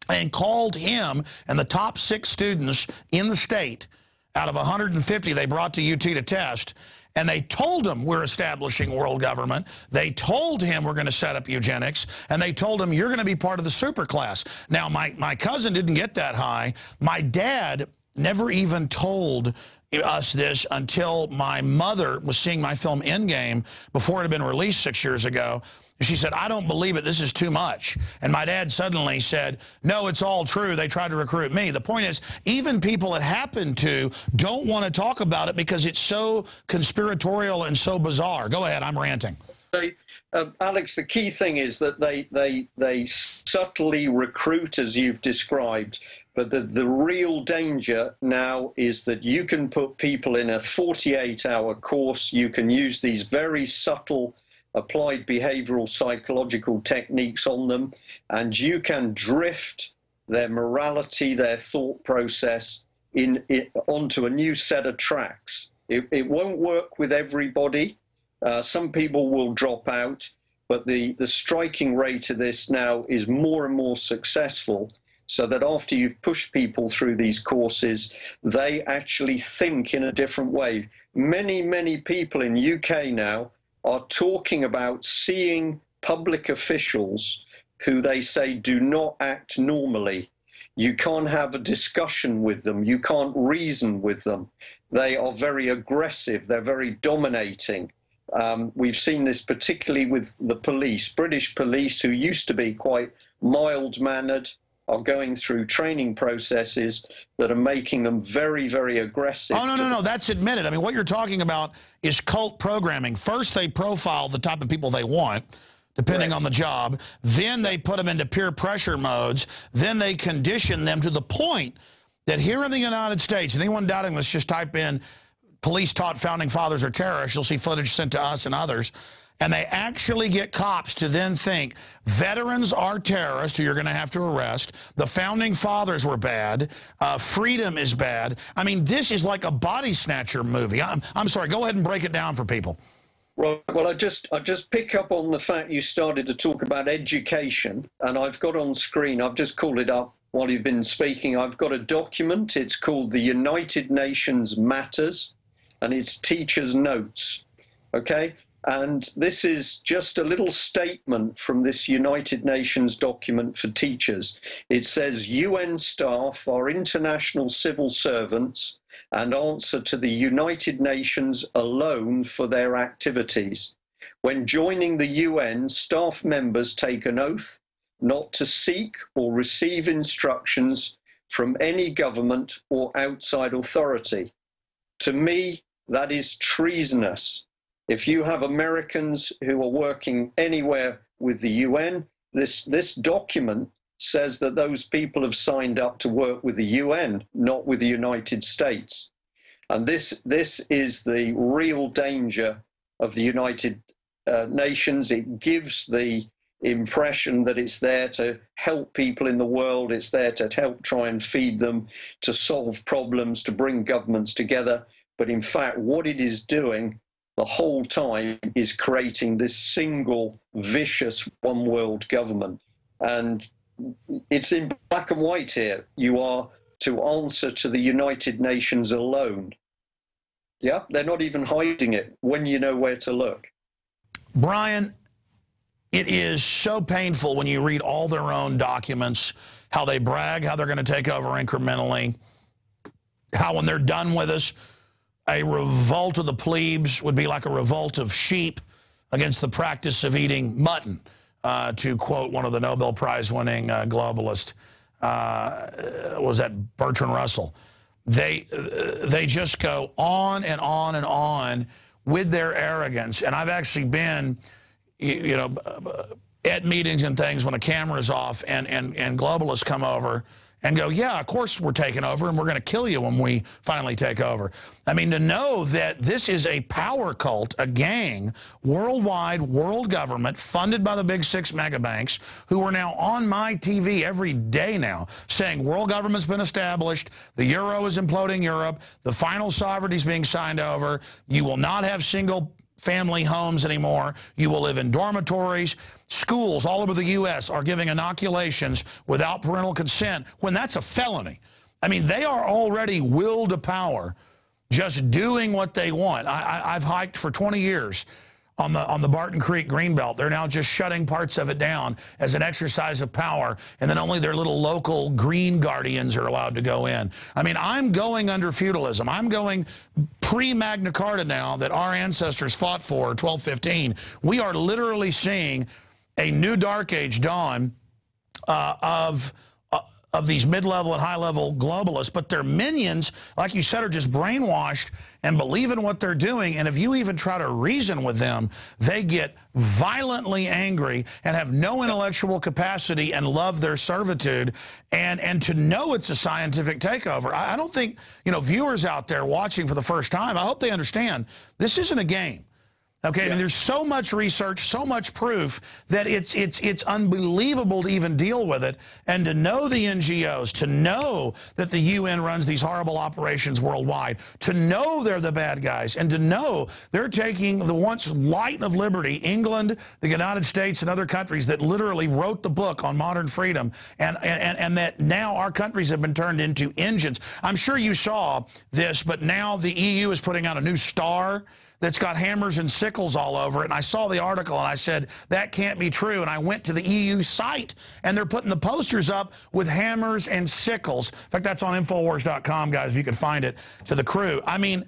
and called him and the top 6 students in the state out of 150 they brought to UT to test. And they told him we're establishing world government. They told him we're going to set up eugenics. And they told him you're going to be part of the superclass. Now, my cousin didn't get that high. My dad never even told us this until my mother was seeing my film Endgame before it had been released 6 years ago. She said, I don't believe it. This is too much. And my dad suddenly said, no, it's all true. They tried to recruit me. The point is, even people it happened to don't want to talk about it because it's so conspiratorial and so bizarre. Go ahead. I'm ranting. Alex, the key thing is that they subtly recruit, as you've described. But the real danger now is that you can put people in a 48-hour course. You can use these very subtle applied behavioral psychological techniques on them, and you can drift their morality, their thought process onto a new set of tracks. It won't work with everybody. Some people will drop out, but the striking rate of this now is more and more successful, so that after you've pushed people through these courses, they actually think in a different way. Many people in UK now are talking about seeing public officials who they say do not act normally. You can't have a discussion with them. You can't reason with them. They are very aggressive. They're very dominating. We've seen this particularly with the police. British police, who used to be quite mild-mannered, are going through training processes that are making them very, very aggressive. Oh, no, that's admitted. I mean, what you're talking about is cult programming. First, they profile the type of people they want, depending on the job. Then they put them into peer pressure modes. Then they condition them to the point that here in the United States, and anyone doubting this, just type in police taught founding fathers are terrorists. You'll see footage sent to us and others. And they actually get cops to then think veterans are terrorists who you're going to have to arrest. The founding fathers were bad. Freedom is bad. I mean, this is like a body snatcher movie. I'm sorry. Go ahead and break it down for people. Right. Well, I just pick up on the fact you started to talk about education, and I've got on screen, I've just called it up while you've been speaking. I've got a document. It's called the United Nations Matters, and it's teachers' notes. Okay? And this is just a little statement from this United Nations document for teachers. It says, UN staff are international civil servants and answer to the United Nations alone for their activities. When joining the UN, staff members take an oath not to seek or receive instructions from any government or outside authority. To me, that is treasonous. If you have Americans who are working anywhere with the UN, this document says that those people have signed up to work with the UN, not with the United States. And this is the real danger of the United Nations. It gives the impression that it's there to help people in the world. It's there to help try and feed them, to solve problems, to bring governments together. But in fact, what it is doing the whole time is creating this single, vicious, one world government. And it's in black and white here. You are to answer to the United Nations alone. Yeah, they're not even hiding it when you know where to look. Brian, it is so painful when you read all their own documents, how they brag, how they're going to take over incrementally, how when they're done with us, a revolt of the plebes would be like a revolt of sheep against the practice of eating mutton, to quote one of the Nobel Prize-winning globalists. Was that Bertrand Russell? They just go on and on and on with their arrogance. And I've actually been, you know, at meetings and things when a camera's off and globalists come over and go, yeah, of course we're taking over and we're going to kill you when we finally take over. I mean, to know that this is a power cult, a gang, worldwide, world government, funded by the big 6 mega banks, who are now on my TV every day now saying world government's been established, the euro is imploding Europe, the final sovereignty is being signed over, you will not have single family homes anymore. You will live in dormitories. Schools all over the U.S. are giving inoculations without parental consent when that's a felony. I mean, they are already willed to power, just doing what they want. I've hiked for 20 years on the Barton Creek Greenbelt. They're now just shutting parts of it down as an exercise of power, and then only their little local green guardians are allowed to go in. I mean, I'm going under feudalism. I'm going pre-Magna Carta now that our ancestors fought for, 1215. We are literally seeing a new dark age dawn of these mid-level and high-level globalists, but their minions, like you said, are just brainwashed and believe in what they're doing. And if you even try to reason with them, they get violently angry and have no intellectual capacity and love their servitude. And to know it's a scientific takeover, I don't think, you know, viewers out there watching for the first time, I hope they understand this isn't a game. Okay, I mean, there's so much research, so much proof that it's unbelievable to even deal with it. And to know the NGOs, to know that the UN runs these horrible operations worldwide, to know they're the bad guys, and to know they're taking the once light of liberty, England, the United States, and other countries that literally wrote the book on modern freedom, and that now our countries have been turned into engines. I'm sure you saw this, but now the EU is putting out a new star that's got hammers and sickles all over it. And I saw the article and I said, that can't be true. And I went to the EU site and they're putting the posters up with hammers and sickles. In fact, that's on Infowars.com, guys, if you can find it, to the crew. I mean,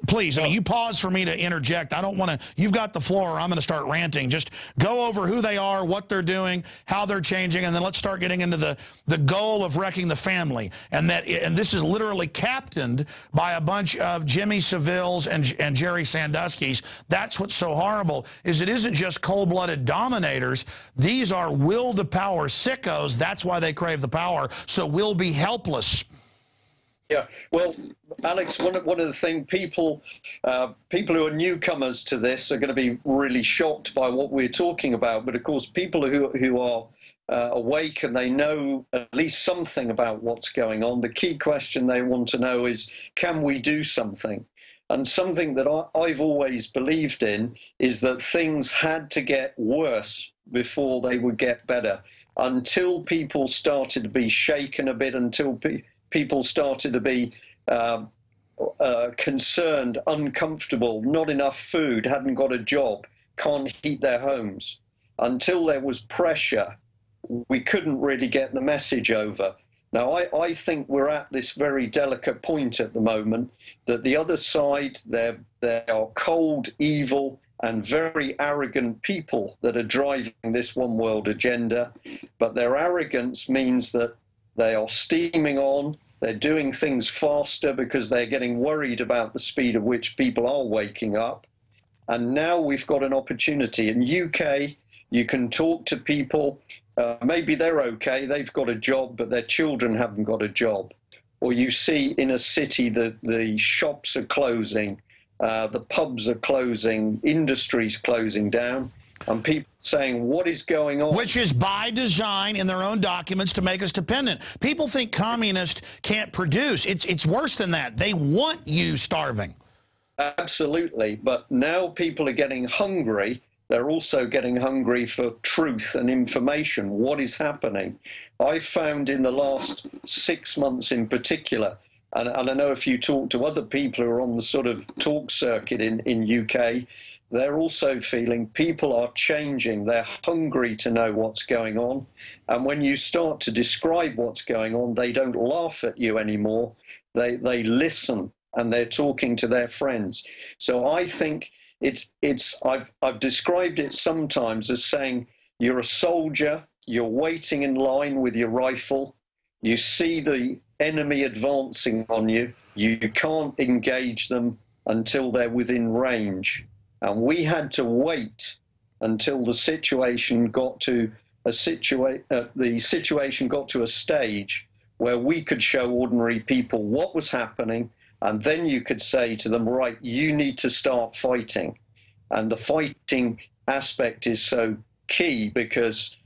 Please, I mean, you pause for me to interject. I don't want to, you've got the floor, or I'm going to start ranting. Just go over who they are, what they're doing, how they're changing, and then let's start getting into the goal of wrecking the family. And this is literally captained by a bunch of Jimmy Savilles and Jerry Sandusky's. That's what's so horrible, is it isn't just cold-blooded dominators. These are will-to-power sickos. That's why they crave the power. So we'll be helpless. Yeah, well, Alex, one of the things people who are newcomers to this are going to be really shocked by what we're talking about. But of course, people who are awake and they know at least something about what's going on, the key question they want to know is, can we do something? And something that I've always believed in is that things had to get worse before they would get better. Until people started to be shaken a bit, until people started to be concerned, uncomfortable, not enough food, hadn't got a job, can't heat their homes. Until there was pressure, we couldn't really get the message over. Now, I think we're at this very delicate point at the moment that the other side, there are cold, evil, and very arrogant people that are driving this one world agenda. But their arrogance means that they are steaming on. They're doing things faster because they're getting worried about the speed at which people are waking up. And now we've got an opportunity. In UK, you can talk to people. Maybe they're okay, they've got a job, but their children haven't got a job. Or you see in a city that the shops are closing, the pubs are closing, industries closing down, and people saying, what is going on? Which is by design in their own documents to make us dependent. People think communists can't produce. It's worse than that. They want you starving. Absolutely. But now people are getting hungry. They're also getting hungry for truth and information. What is happening? I found in the last 6 months in particular, and I know if you talk to other people who are on the sort of talk circuit in UK, they're also feeling people are changing. They're hungry to know what's going on. And when you start to describe what's going on, they don't laugh at you anymore. They listen, and they're talking to their friends. So I think I've described it sometimes as saying you're a soldier, you're waiting in line with your rifle, you see the enemy advancing on you, you can't engage them until they're within range. And we had to wait until the situation got to a stage where we could show ordinary people what was happening. And then you could say to them, right, you need to start fighting. And the fighting aspect is so key because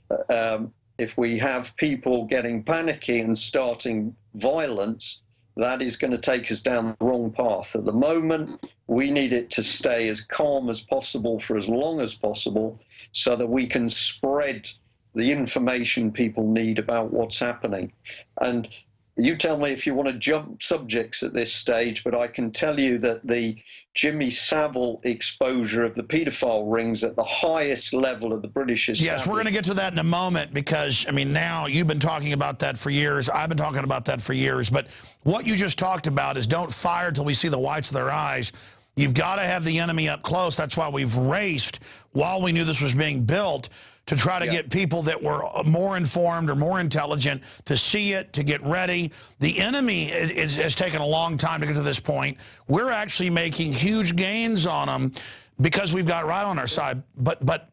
if we have people getting panicky and starting violence, that is going to take us down the wrong path. At the moment, we need it to stay as calm as possible for as long as possible so that we can spread the information people need about what's happening. And you tell me if you want to jump subjects at this stage, but I can tell you that the Jimmy Savile exposure of the paedophile rings at the highest level of the British establishment. Yes, we're going to get to that in a moment because, I mean, now you've been talking about that for years. I've been talking about that for years. But what you just talked about is don't fire till we see the whites of their eyes. You've got to have the enemy up close. That's why we've raced while we knew this was being built to try to get people that were more informed or more intelligent to see it, to get ready. The enemy has taken a long time to get to this point. We're actually making huge gains on them because we've got right on our side. But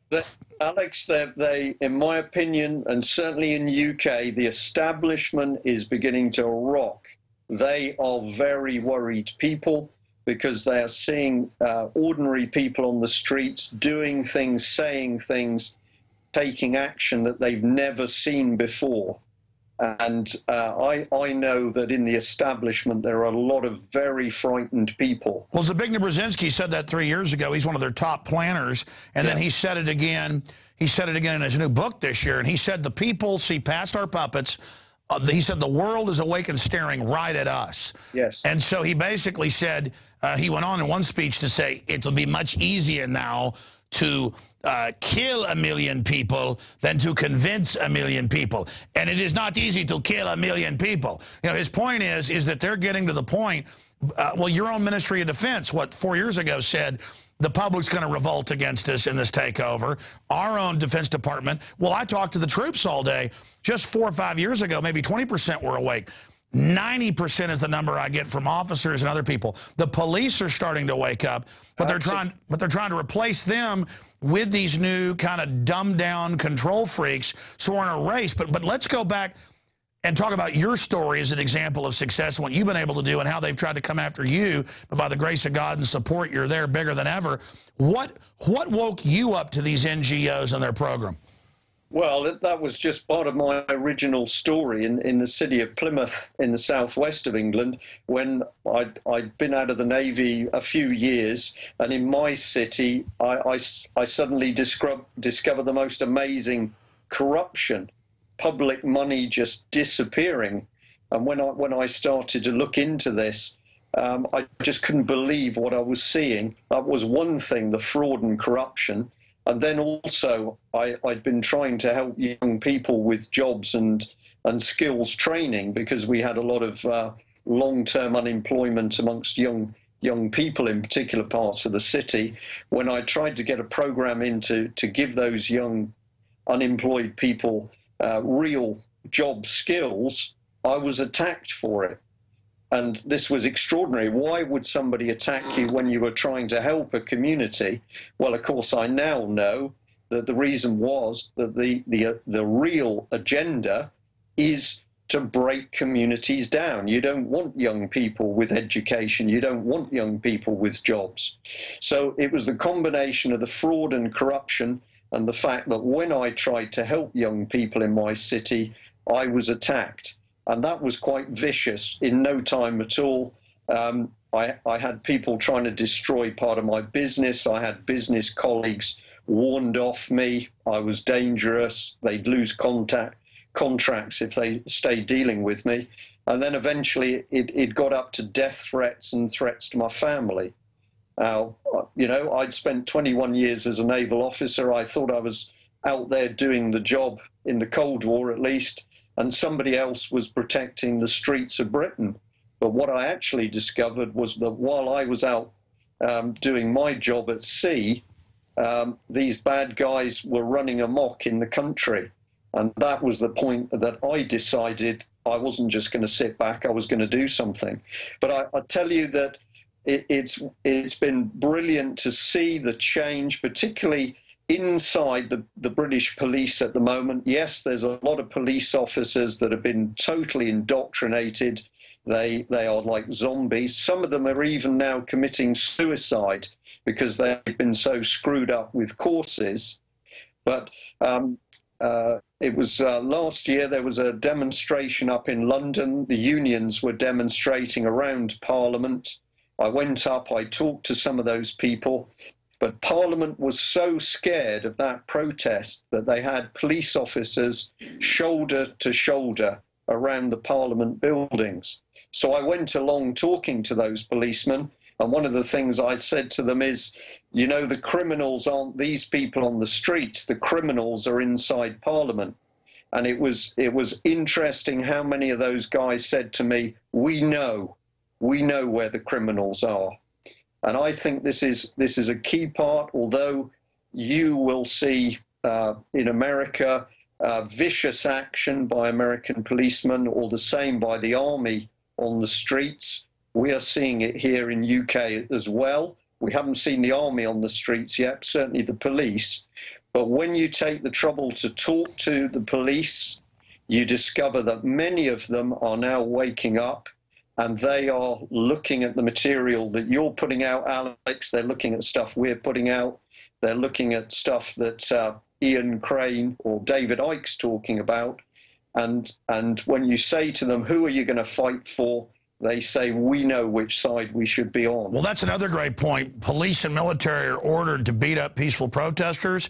Alex, they, in my opinion, and certainly in the UK, the establishment is beginning to rock. They are very worried people because they are seeing ordinary people on the streets doing things, saying things, taking action that they've never seen before. And I know that in the establishment, there are a lot of very frightened people. Well, Zbigniew Brzezinski said that 3 years ago. He's one of their top planners. And then he said it again. He said it again in his new book this year. And he said the people see past our puppets. He said the world is awake and staring right at us. Yes. And so he basically said, he went on in one speech to say, it'll be much easier now to kill 1 million people than to convince 1 million people. And it is not easy to kill 1 million people. You know, his point is that they're getting to the point, well, your own Ministry of Defense, 4 years ago said, the public's going to revolt against us in this takeover. Our own Defense Department. Well, I talked to the troops all day. Just 4 or 5 years ago, maybe 20% were awake. 90% is the number I get from officers and other people. The police are starting to wake up, but they're trying to replace them with these new kind of dumbed down control freaks. So we're in a race. But let's go back and talk about your story as an example of success and what you've been able to do and how they've tried to come after you. But by the grace of God and support, you're there bigger than ever. What woke you up to these NGOs and their program? Well, that was just part of my original story in the city of Plymouth in the southwest of England, when I'd been out of the Navy a few years, and in my city I suddenly discovered the most amazing corruption, public money just disappearing. And when I started to look into this, I just couldn't believe what I was seeing. That was one thing, the fraud and corruption. And then also, I'd been trying to help young people with jobs and skills training, because we had a lot of long-term unemployment amongst young people in particular parts of the city. When I tried to get a program in to give those young unemployed people real job skills, I was attacked for it. And this was extraordinary. Why would somebody attack you when you were trying to help a community? Well, of course, I now know that the reason was that the real agenda is to break communities down. You don't want young people with education. You don't want young people with jobs. So it was the combination of the fraud and corruption and the fact that when I tried to help young people in my city, I was attacked. And that was quite vicious. In no time at all, I had people trying to destroy part of my business. I had business colleagues warned off me. I was dangerous. They'd lose contracts if they stayed dealing with me. And then eventually it got up to death threats and threats to my family. You know, I'd spent 21 years as a naval officer. I thought I was out there doing the job in the Cold War, at least, and somebody else was protecting the streets of Britain. But what I actually discovered was that while I was out doing my job at sea, these bad guys were running amok in the country. And that was the point that I decided I wasn't just going to sit back, I was going to do something. But I tell you that it's been brilliant to see the change, particularly inside the British police at the moment. Yes, there's a lot of police officers that have been totally indoctrinated. They are like zombies. Some of them are even now committing suicide because they've been so screwed up with courses. But it was last year, there was a demonstration up in London. The unions were demonstrating around Parliament. I went up, I talked to some of those people. But Parliament was so scared of that protest that they had police officers shoulder to shoulder around the Parliament buildings. So I went along talking to those policemen, and one of the things I said to them is, you know, the criminals aren't these people on the streets, the criminals are inside Parliament. And it was interesting how many of those guys said to me, we know where the criminals are. And I think this is a key part, although you will see in America vicious action by American policemen, or the same by the army on the streets. We are seeing it here in UK as well. We haven't seen the army on the streets yet, certainly the police. But when you take the trouble to talk to the police, you discover that many of them are now waking up. And they are looking at the material that you're putting out, Alex. They're looking at stuff we're putting out. They're looking at stuff that Ian Crane or David Icke's talking about. And when you say to them, who are you going to fight for? They say, we know which side we should be on. Well, that's another great point. Police and military are ordered to beat up peaceful protesters.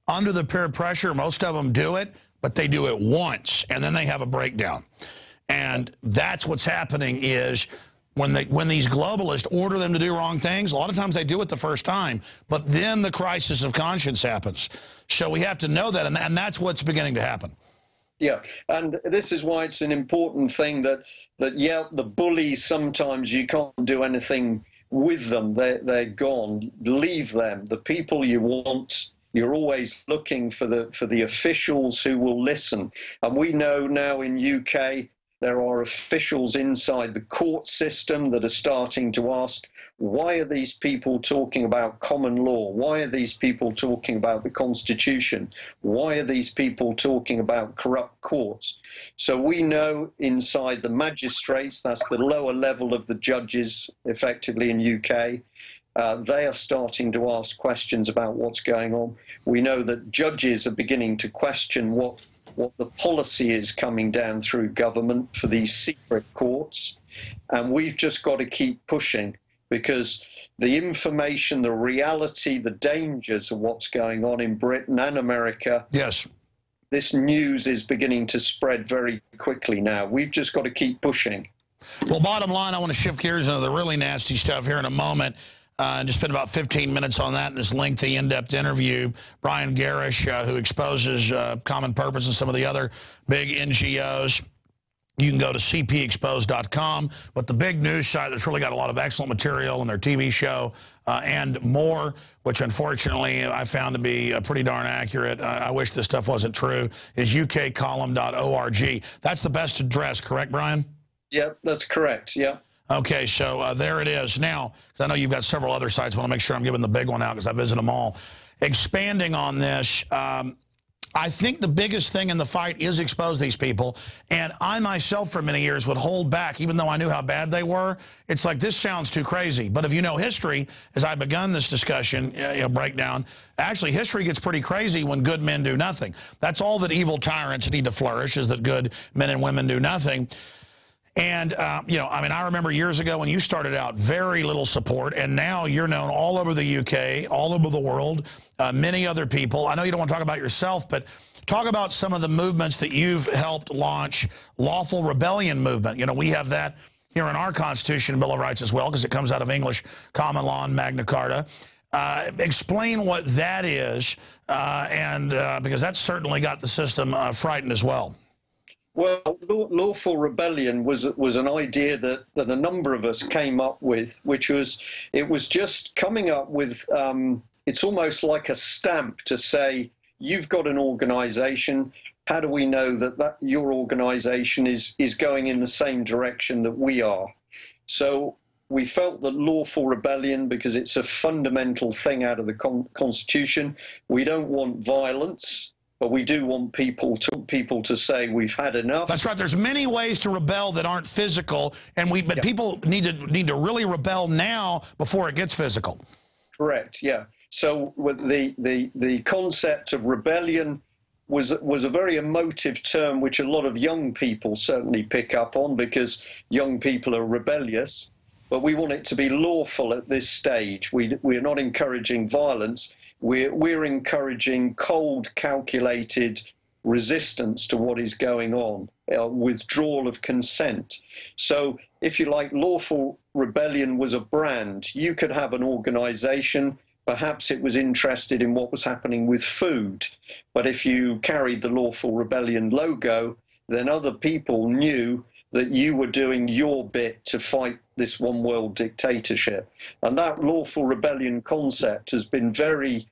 Under the peer pressure, most of them do it, but they do it once, and then they have a breakdown. And that's what's happening is when these globalists order them to do wrong things, a lot of times they do it the first time, but then the crisis of conscience happens. So we have to know that, and that's what's beginning to happen. Yeah, and this is why it's an important thing that yeah, the bullies, sometimes you can't do anything with them. They're gone. Leave them. The people you want, you're always looking for the officials who will listen. And we know now in UK there are officials inside the court system that are starting to ask, why are these people talking about common law? Why are these people talking about the Constitution? Why are these people talking about corrupt courts? So we know inside the magistrates, that's the lower level of the judges, effectively in UK, they are starting to ask questions about what's going on. We know that judges are beginning to question what the policy is coming down through government for these secret courts. And we've just got to keep pushing, because the information, the reality, the dangers of what's going on in Britain and America, yes, this news is beginning to spread very quickly now. We've just got to keep pushing. Well, bottom line, I want to shift gears into the really nasty stuff here in a moment. And just spend about 15 minutes on that in this lengthy, in-depth interview. Brian Gerrish, who exposes Common Purpose and some of the other big NGOs. You can go to cpexposed.com. But the big news site that's really got a lot of excellent material in their TV show and more, which unfortunately I found to be pretty darn accurate. I wish this stuff wasn't true, is ukcolumn.org. That's the best address, correct, Brian? Yeah, that's correct, yeah. Okay, so there it is. Now, because I know you've got several other sites, I want to make sure I'm giving the big one out because I visit them all. Expanding on this, I think the biggest thing in the fight is expose these people. And I myself for many years would hold back, even though I knew how bad they were. It's like, this sounds too crazy. But if you know history, as I begun this discussion, breakdown, actually history gets pretty crazy when good men do nothing. That's all that evil tyrants need to flourish, is that good men and women do nothing. And, I mean, I remember years ago when you started out, very little support, and now you're known all over the UK, all over the world, many other people. I know you don't want to talk about yourself, but talk about some of the movements that you've helped launch. Lawful rebellion movement. You know, we have that here in our Constitution, Bill of Rights as well, because it comes out of English common law and Magna Carta. Explain what that is, because that's certainly got the system frightened as well. Well, lawful rebellion was an idea that a number of us came up with, which was, it was just coming up with, it's almost like a stamp to say, you've got an organization. How do we know that your organization is going in the same direction that we are? So we felt that lawful rebellion, because it's a fundamental thing out of the Constitution, we don't want violence. But we do want people to say we've had enough. That's right. There's many ways to rebel that aren't physical, and but people need to really rebel now before it gets physical. Correct. Yeah. So with the concept of rebellion was a very emotive term, which a lot of young people certainly pick up on, because young people are rebellious. But we want it to be lawful at this stage. We're not encouraging violence. We're encouraging cold, calculated resistance to what is going on, withdrawal of consent. So, if you like, lawful rebellion was a brand. You could have an organization, perhaps it was interested in what was happening with food, but if you carried the lawful rebellion logo, then other people knew that you were doing your bit to fight this one world dictatorship. And that lawful rebellion concept has been very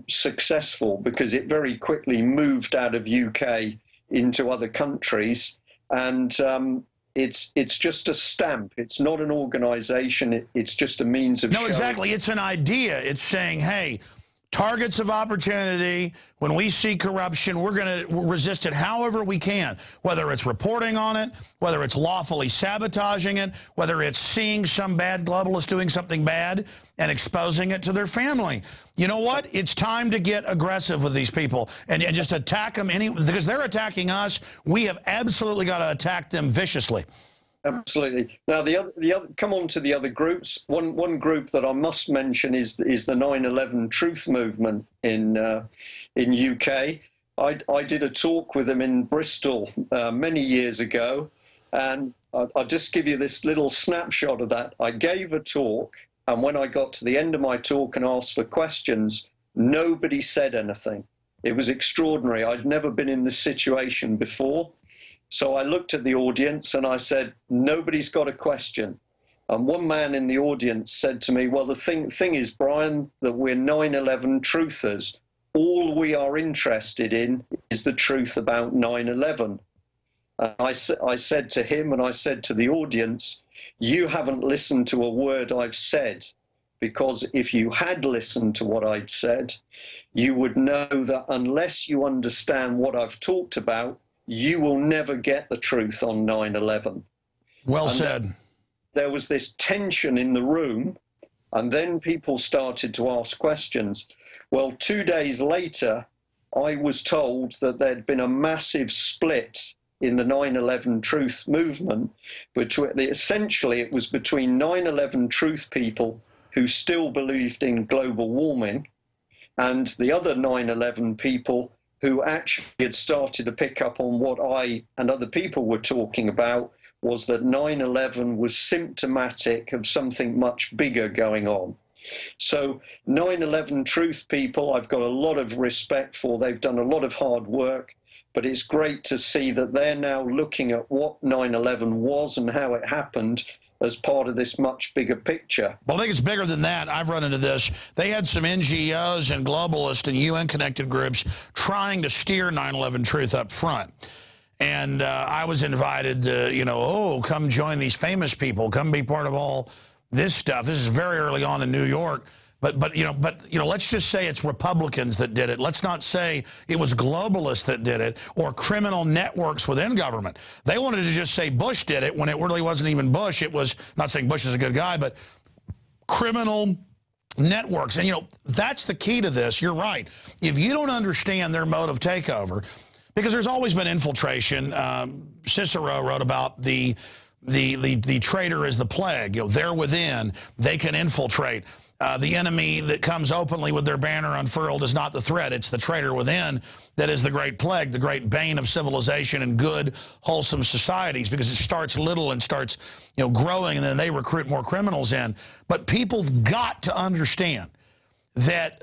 successful, because it very quickly moved out of UK into other countries. And it's just a stamp. It's not an organization. It's just a means of showing. Exactly. It's an idea. It's saying, hey, targets of opportunity, when we see corruption, we're going to resist it however we can, whether it's reporting on it, whether it's lawfully sabotaging it, whether it's seeing some bad globalist doing something bad and exposing it to their family. You know what? It's time to get aggressive with these people and just attack them because they're attacking us. We have absolutely got to attack them viciously. Absolutely. Now, the other, come on to the other groups. One group that I must mention is the 9/11 Truth Movement in UK. I did a talk with them in Bristol many years ago, And I'll just give you this little snapshot of that. I gave a talk, and when I got to the end of my talk and asked for questions, nobody said anything. It was extraordinary. I'd never been in this situation before. So I looked at the audience and I said, nobody's got a question. And one man in the audience said to me, well, the thing is, Brian, that we're 9/11 truthers. All we are interested in is the truth about 9/11. I said to him, and I said to the audience, you haven't listened to a word I've said, because if you had listened to what I'd said, you would know that unless you understand what I've talked about, you will never get the truth on 9/11. Well said. There was this tension in the room, and then people started to ask questions. Well, 2 days later, I was told that there'd been a massive split in the 9/11 truth movement. Essentially, it was between 9/11 truth people who still believed in global warming and the other 9/11 people who actually had started to pick up on what I and other people were talking about, was that 9/11 was symptomatic of something much bigger going on. So 9/11 truth people, I've got a lot of respect for. They've done a lot of hard work, but it's great to see that they're now looking at what 9/11 was and how it happened as part of this much bigger picture. Well, I think it's bigger than that. I've run into this. They had some NGOs and globalist and UN-connected groups trying to steer 9/11 truth up front. And I was invited to, you know, oh, come join these famous people, come be part of all this stuff. This is very early on in New York. But you know, let's just say it's Republicans that did it. Let's not say it was globalists that did it or criminal networks within government. They wanted to just say Bush did it when it really wasn't even Bush. It was, not saying Bush is a good guy, but criminal networks. And, you know, that's the key to this. You're right. If you don't understand their mode of takeover, because there's always been infiltration. Cicero wrote about the traitor is the plague. You know, they're within. They can infiltrate. The enemy that comes openly with their banner unfurled is not the threat. It's the traitor within that is the great plague, the great bane of civilization and good, wholesome societies, because it starts little and starts, you know, growing, and then they recruit more criminals in. But people got to understand that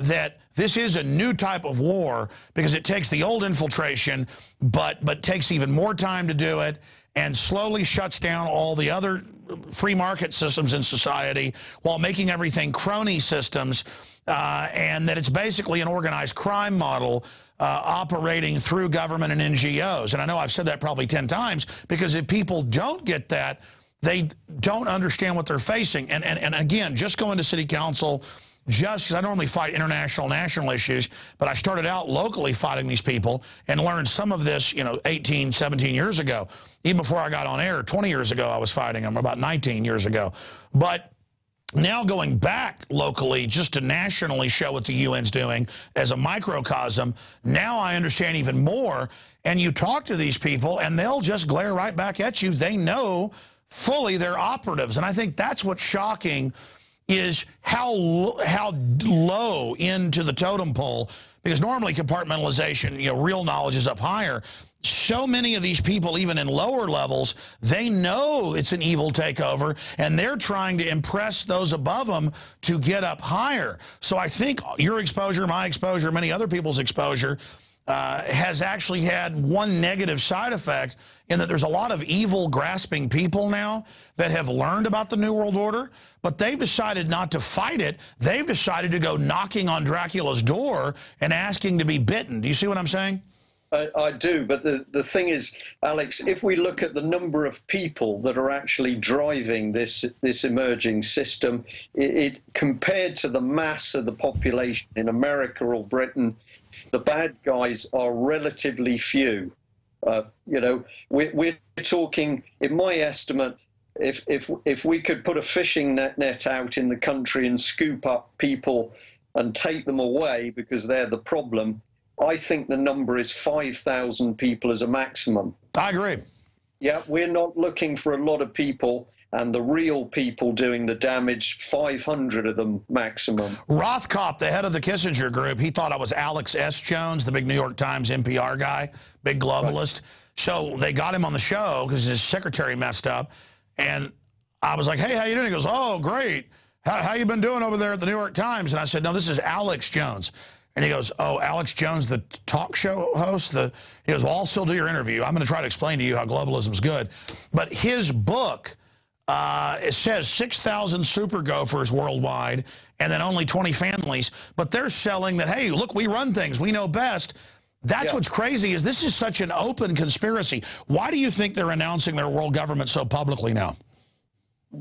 this is a new type of war, because it takes the old infiltration, but takes even more time to do it, and slowly shuts down all the other free market systems in society while making everything crony systems, and that it's basically an organized crime model operating through government and NGOs. And I know I've said that probably 10 times, because if people don't get that, they don't understand what they're facing. And again, just going to city council, just because I normally fight international, national issues, but I started out locally fighting these people and learned some of this, you know, 18, 17 years ago. Even before I got on air, 20 years ago, I was fighting them, about 19 years ago. But now going back locally just to nationally show what the UN's doing as a microcosm, now I understand even more. And you talk to these people and they'll just glare right back at you. They know fully they're operatives. And I think that's what's shocking, is how low into the totem pole, because normally compartmentalization, you know, real knowledge is up higher. So many of these people, even in lower levels, they know it's an evil takeover, and they're trying to impress those above them to get up higher. So I think your exposure, my exposure, many other people's exposure has actually had one negative side effect, in that there's a lot of evil, grasping people now that have learned about the New World Order, but they've decided not to fight it. They've decided to go knocking on Dracula's door and asking to be bitten. Do you see what I'm saying? I do, but the thing is, Alex, if we look at the number of people that are actually driving this emerging system, it compared to the mass of the population in America or Britain, the bad guys are relatively few. You know, we're talking, in my estimate, if we could put a fishing net out in the country and scoop up people and take them away because they're the problem, I think the number is 5,000 people as a maximum. I agree. Yeah, we're not looking for a lot of people. and the real people doing the damage, 500 of them maximum. Rothkopf, the head of the Kissinger group, he thought I was Alex S. Jones, the big New York Times NPR guy, big globalist. Right. So they got him on the show because his secretary messed up. And I was like, hey, how you doing? He goes, oh, great. How you been doing over there at the New York Times? And I said, no, this is Alex Jones. And he goes, oh, Alex Jones, the talk show host? He goes, well, I'll still do your interview. I'm going to try to explain to you how globalism's good. But his book, it says 6,000 super gophers worldwide and then only 20 families. But they're selling that, hey, look, we run things. We know best. That's what's crazy is this is such an open conspiracy. Why do you think they're announcing their world government so publicly now?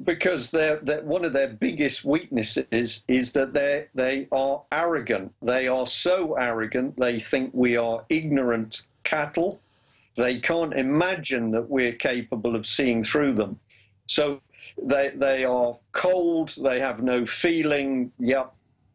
Because one of their biggest weaknesses is that they are arrogant. They are so arrogant, they think we are ignorant cattle. They can't imagine that we're capable of seeing through them. So they are cold, they have no feeling,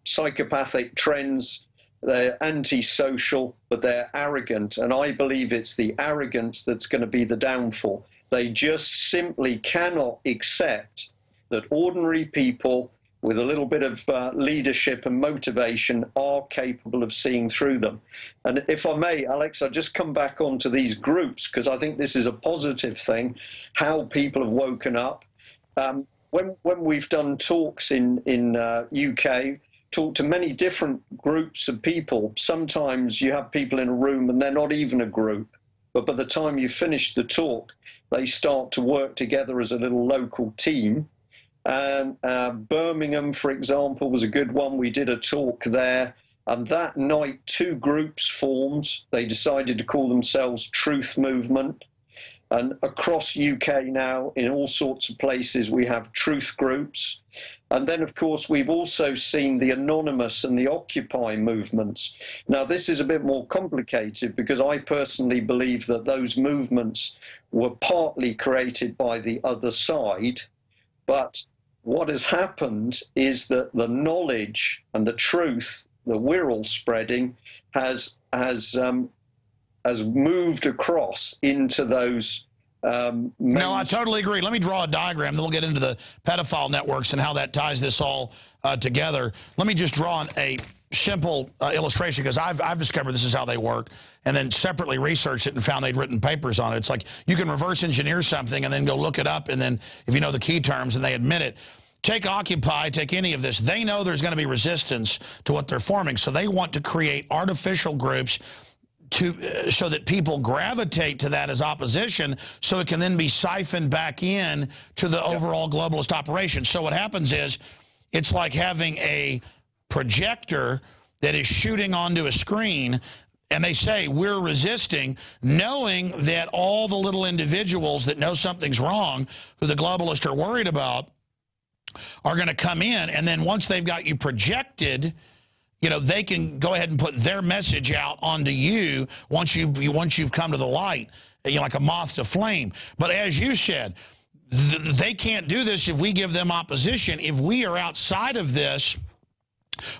psychopathic trends, they're antisocial, but they're arrogant. And I believe it's the arrogance that's going to be the downfall. They just simply cannot accept that ordinary people with a little bit of leadership and motivation are capable of seeing through them. And if I may, Alex, I'll just come back onto these groups because I think this is a positive thing, how people have woken up. When we've done talks in UK, talked to many different groups of people, sometimes you have people in a room and they're not even a group. But by the time you finish the talk, they start to work together as a little local team. And Birmingham, for example, was a good one. We did a talk there. And that night, 2 groups formed. They decided to call themselves Truth Movement. And across UK now, in all sorts of places, we have truth groups. And then, of course, we've also seen the Anonymous and the Occupy movements. Now, this is a bit more complicated because I personally believe that those movements were partly created by the other side. But what has happened is that the knowledge and the truth that we're all spreading has moved across into those No, I totally agree. Let me draw a diagram, then we'll get into the pedophile networks and how that ties this all together. Let me just draw a simple illustration because I've discovered this is how they work and then separately researched it and found they'd written papers on it. It's like you can reverse engineer something and then go look it up, and then if you know the key terms and they admit it. Take Occupy, take any of this. They know there's going to be resistance to what they're forming, so they want to create artificial groups so that people gravitate to that as opposition, so it can then be siphoned back in to the overall globalist operation. So what happens is it's like having a projector that is shooting onto a screen, and they say we're resisting, knowing that all the little individuals that know something's wrong, who the globalists are worried about, are going to come in, and then once they've got you projected, you know, they can go ahead and put their message out onto you once you've come to the light, you know, like a moth to flame. But as you said, they can't do this if we give them opposition. If we are outside of this,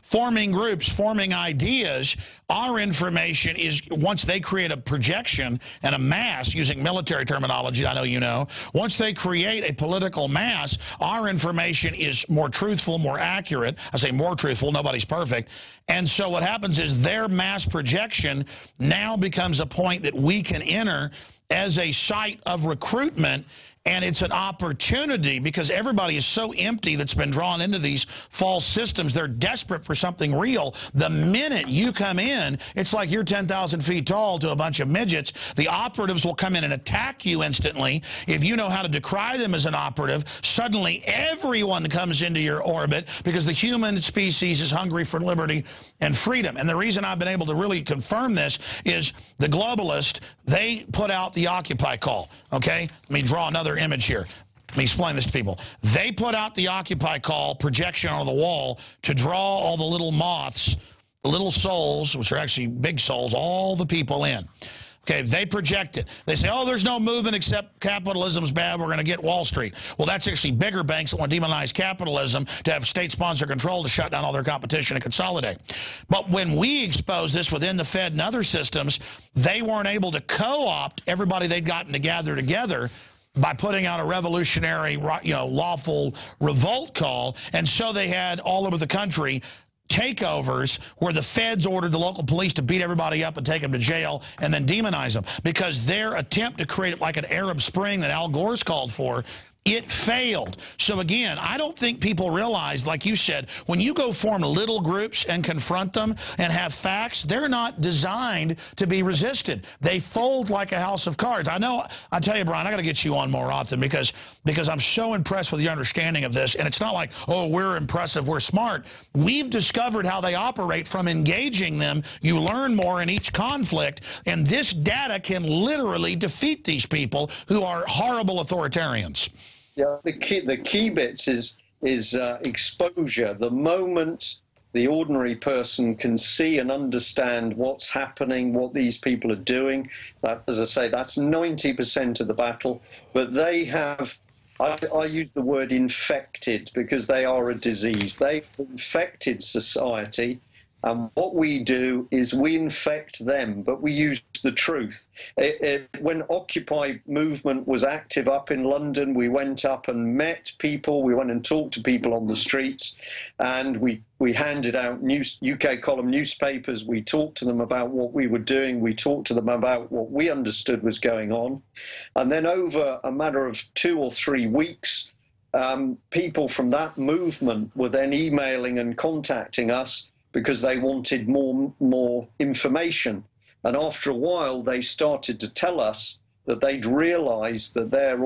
forming groups, forming ideas, our information is, once they create a projection and a mass, using military terminology, I know you know, once they create a political mass, our information is more truthful, more accurate. I say more truthful, nobody's perfect. And so what happens is their mass projection now becomes a point that we can enter as a site of recruitment. And it's an opportunity because everybody is so empty that's been drawn into these false systems. They're desperate for something real. The minute you come in, it's like you're 10,000 feet tall to a bunch of midgets. The operatives will come in and attack you instantly. If you know how to decry them as an operative, suddenly everyone comes into your orbit because the human species is hungry for liberty and freedom. And the reason I've been able to really confirm this is the globalists, they put out the Occupy call, okay? Let me draw another image here. Let me explain this to people. They put out the Occupy call projection on the wall to draw all the little moths, the little souls, which are actually big souls, all the people in. Okay, they project it. They say, oh, there's no movement except capitalism's bad, we're going to get Wall Street. Well, that's actually bigger banks that want to demonize capitalism to have state-sponsored control to shut down all their competition and consolidate. But when we expose this within the Fed and other systems, they weren't able to co-opt everybody they'd gotten to gather together. by putting out a revolutionary, lawful revolt call. And so they had all over the country takeovers where the feds ordered the local police to beat everybody up and take them to jail and then demonize them, because their attempt to create it like an Arab Spring that Al Gore's called for, it failed. So again, I don't think people realize, like you said, when you go form little groups and confront them and have facts, they're not designed to be resisted. They fold like a house of cards. I know, I tell you, Brian, I got to get you on more often because I'm so impressed with your understanding of this. And it's not like, oh, we're impressive, we're smart. We've discovered how they operate from engaging them. You learn more in each conflict, and this data can literally defeat these people who are horrible authoritarians. Yeah, the key bits is exposure. The moment the ordinary person can see and understand what's happening, what these people are doing, that, as I say, that's 90% of the battle. But they have, I use the word infected because they are a disease. They've infected society. And what we do is we infect them, but we use the truth. When Occupy movement was active up in London, we went up and met people. We went and talked to people on the streets, and we handed out UK column newspapers. We talked to them about what we were doing. We talked to them about what we understood was going on. And then over a matter of 2 or 3 weeks, people from that movement were then emailing and contacting us because they wanted more information. And after a while, they started to tell us that they'd realized that their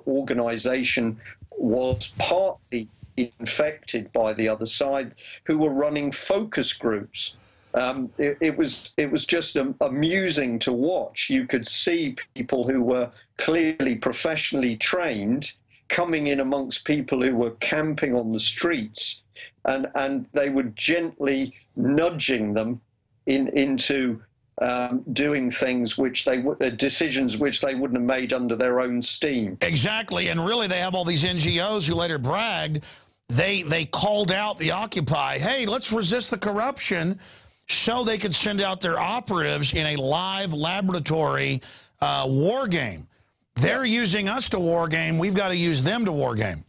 organization was partly infected by the other side, who were running focus groups. It was just amusing to watch. You could see people who were clearly professionally trained coming in amongst people who were camping on the streets, and they were gently nudging them into doing things which decisions which they wouldn't have made under their own steam. Exactly, and really they have all these NGOs who later bragged. They called out the Occupy, hey, let's resist the corruption, so they could send out their operatives in a live laboratory war game. They're using us to war game. We've got to use them to war game.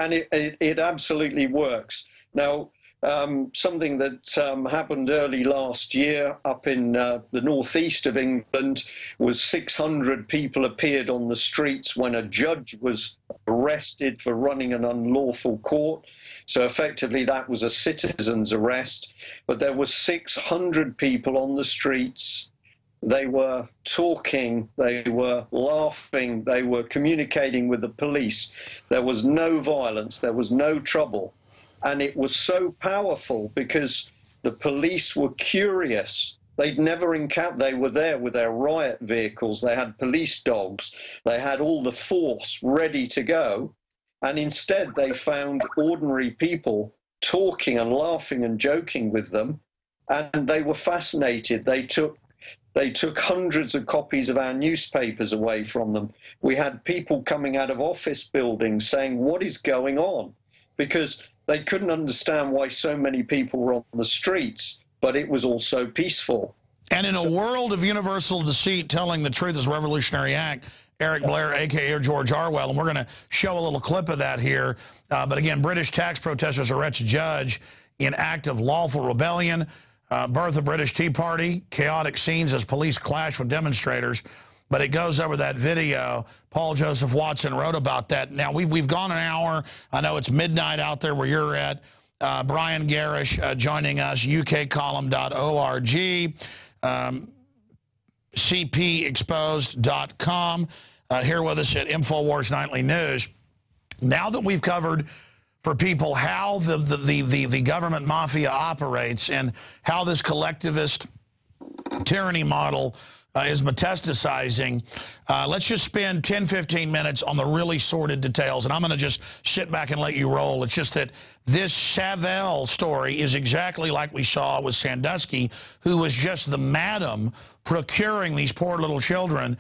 And it absolutely works. Now, something that happened early last year up in the northeast of England was 600 people appeared on the streets when a judge was arrested for running an unlawful court. So effectively that was a citizen's arrest. But there were 600 people on the streets. They were talking, they were laughing, they were communicating with the police. There was no violence, there was no trouble. And it was so powerful because the police were curious. They'd never encountered, they were there with their riot vehicles, they had police dogs, they had all the force ready to go. And instead they found ordinary people talking and laughing and joking with them. And they were fascinated. They took hundreds of copies of our newspapers away from them. We had people coming out of office buildings saying, what is going on? Because they couldn't understand why so many people were on the streets, but it was also peaceful. And in a world of universal deceit, telling the truth is a revolutionary act, Eric Blair, a.k.a. George Orwell, and we're going to show a little clip of that here. But again, British tax protesters arrest judge in act of lawful rebellion. Birth of British Tea Party, chaotic scenes as police clash with demonstrators. But it goes over that video. Paul Joseph Watson wrote about that. Now, we've gone an hour. I know it's midnight out there where you're at. Brian Gerrish joining us, ukcolumn.org, cpexposed.com, here with us at Infowars Nightly News. Now that we've covered for people how the government mafia operates and how this collectivist tyranny model is metastasizing, let's just spend 10, 15 minutes on the really sordid details, and I'm going to just sit back and let you roll. It's just that this Savelle story is exactly like we saw with Sandusky, who was just the madam procuring these poor little children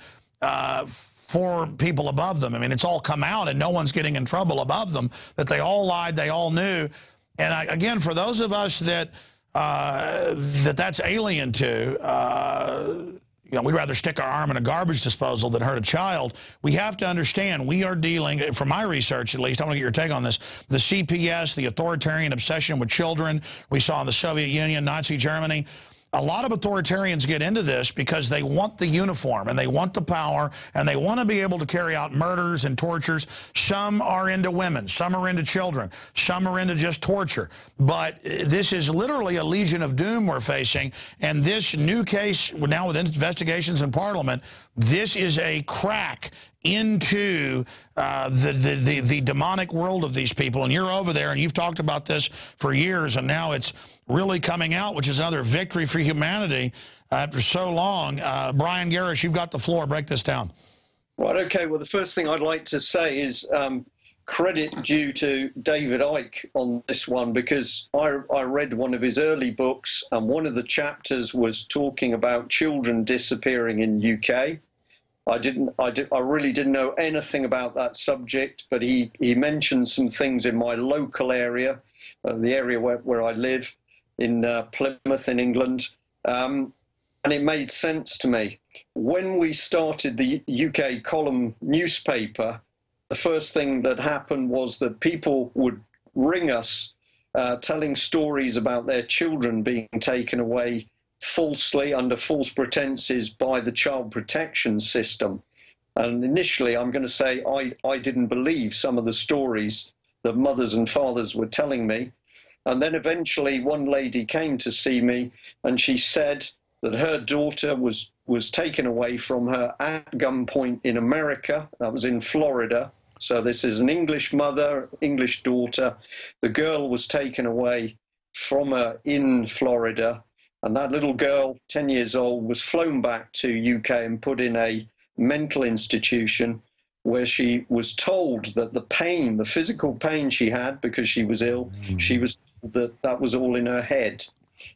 for people above them. I mean, it's all come out, and no one's getting in trouble above them, that they all lied, they all knew. And again, for those of us that that's alien to, we'd rather stick our arm in a garbage disposal than hurt a child. We have to understand we are dealing, from my research at least, I want to get your take on this, the CPS, the authoritarian obsession with children we saw in the Soviet Union, Nazi Germany. A lot of authoritarians get into this because they want the uniform and they want the power and they want to be able to carry out murders and tortures. Some are into women, some are into children, some are into just torture. But this is literally a legion of doom we're facing, and this new case, now with investigations in Parliament, this is a crack into the demonic world of these people. And you're over there, and you've talked about this for years, and now it's really coming out, which is another victory for humanity after so long. Brian Gerrish, you've got the floor. Break this down. Right, okay. Well, the first thing I'd like to say is credit due to David Icke on this one, because I read one of his early books, and one of the chapters was talking about children disappearing in UK. I really didn't know anything about that subject, but he mentioned some things in my local area, the area where I live, in Plymouth in England, and it made sense to me. When we started the UK column newspaper, the first thing that happened was that people would ring us telling stories about their children being taken away falsely, under false pretenses, by the child protection system. And initially, I'm going to say I didn't believe some of the stories that mothers and fathers were telling me. And then eventually one lady came to see me, and she said that her daughter was taken away from her at gunpoint in America. That was in Florida. So this is an English mother, English daughter. The girl was taken away from her in Florida. And that little girl, 10 years old, was flown back to UK and put in a mental institution where she was told that the pain, the physical pain she had because she was ill, she was told that was all in her head.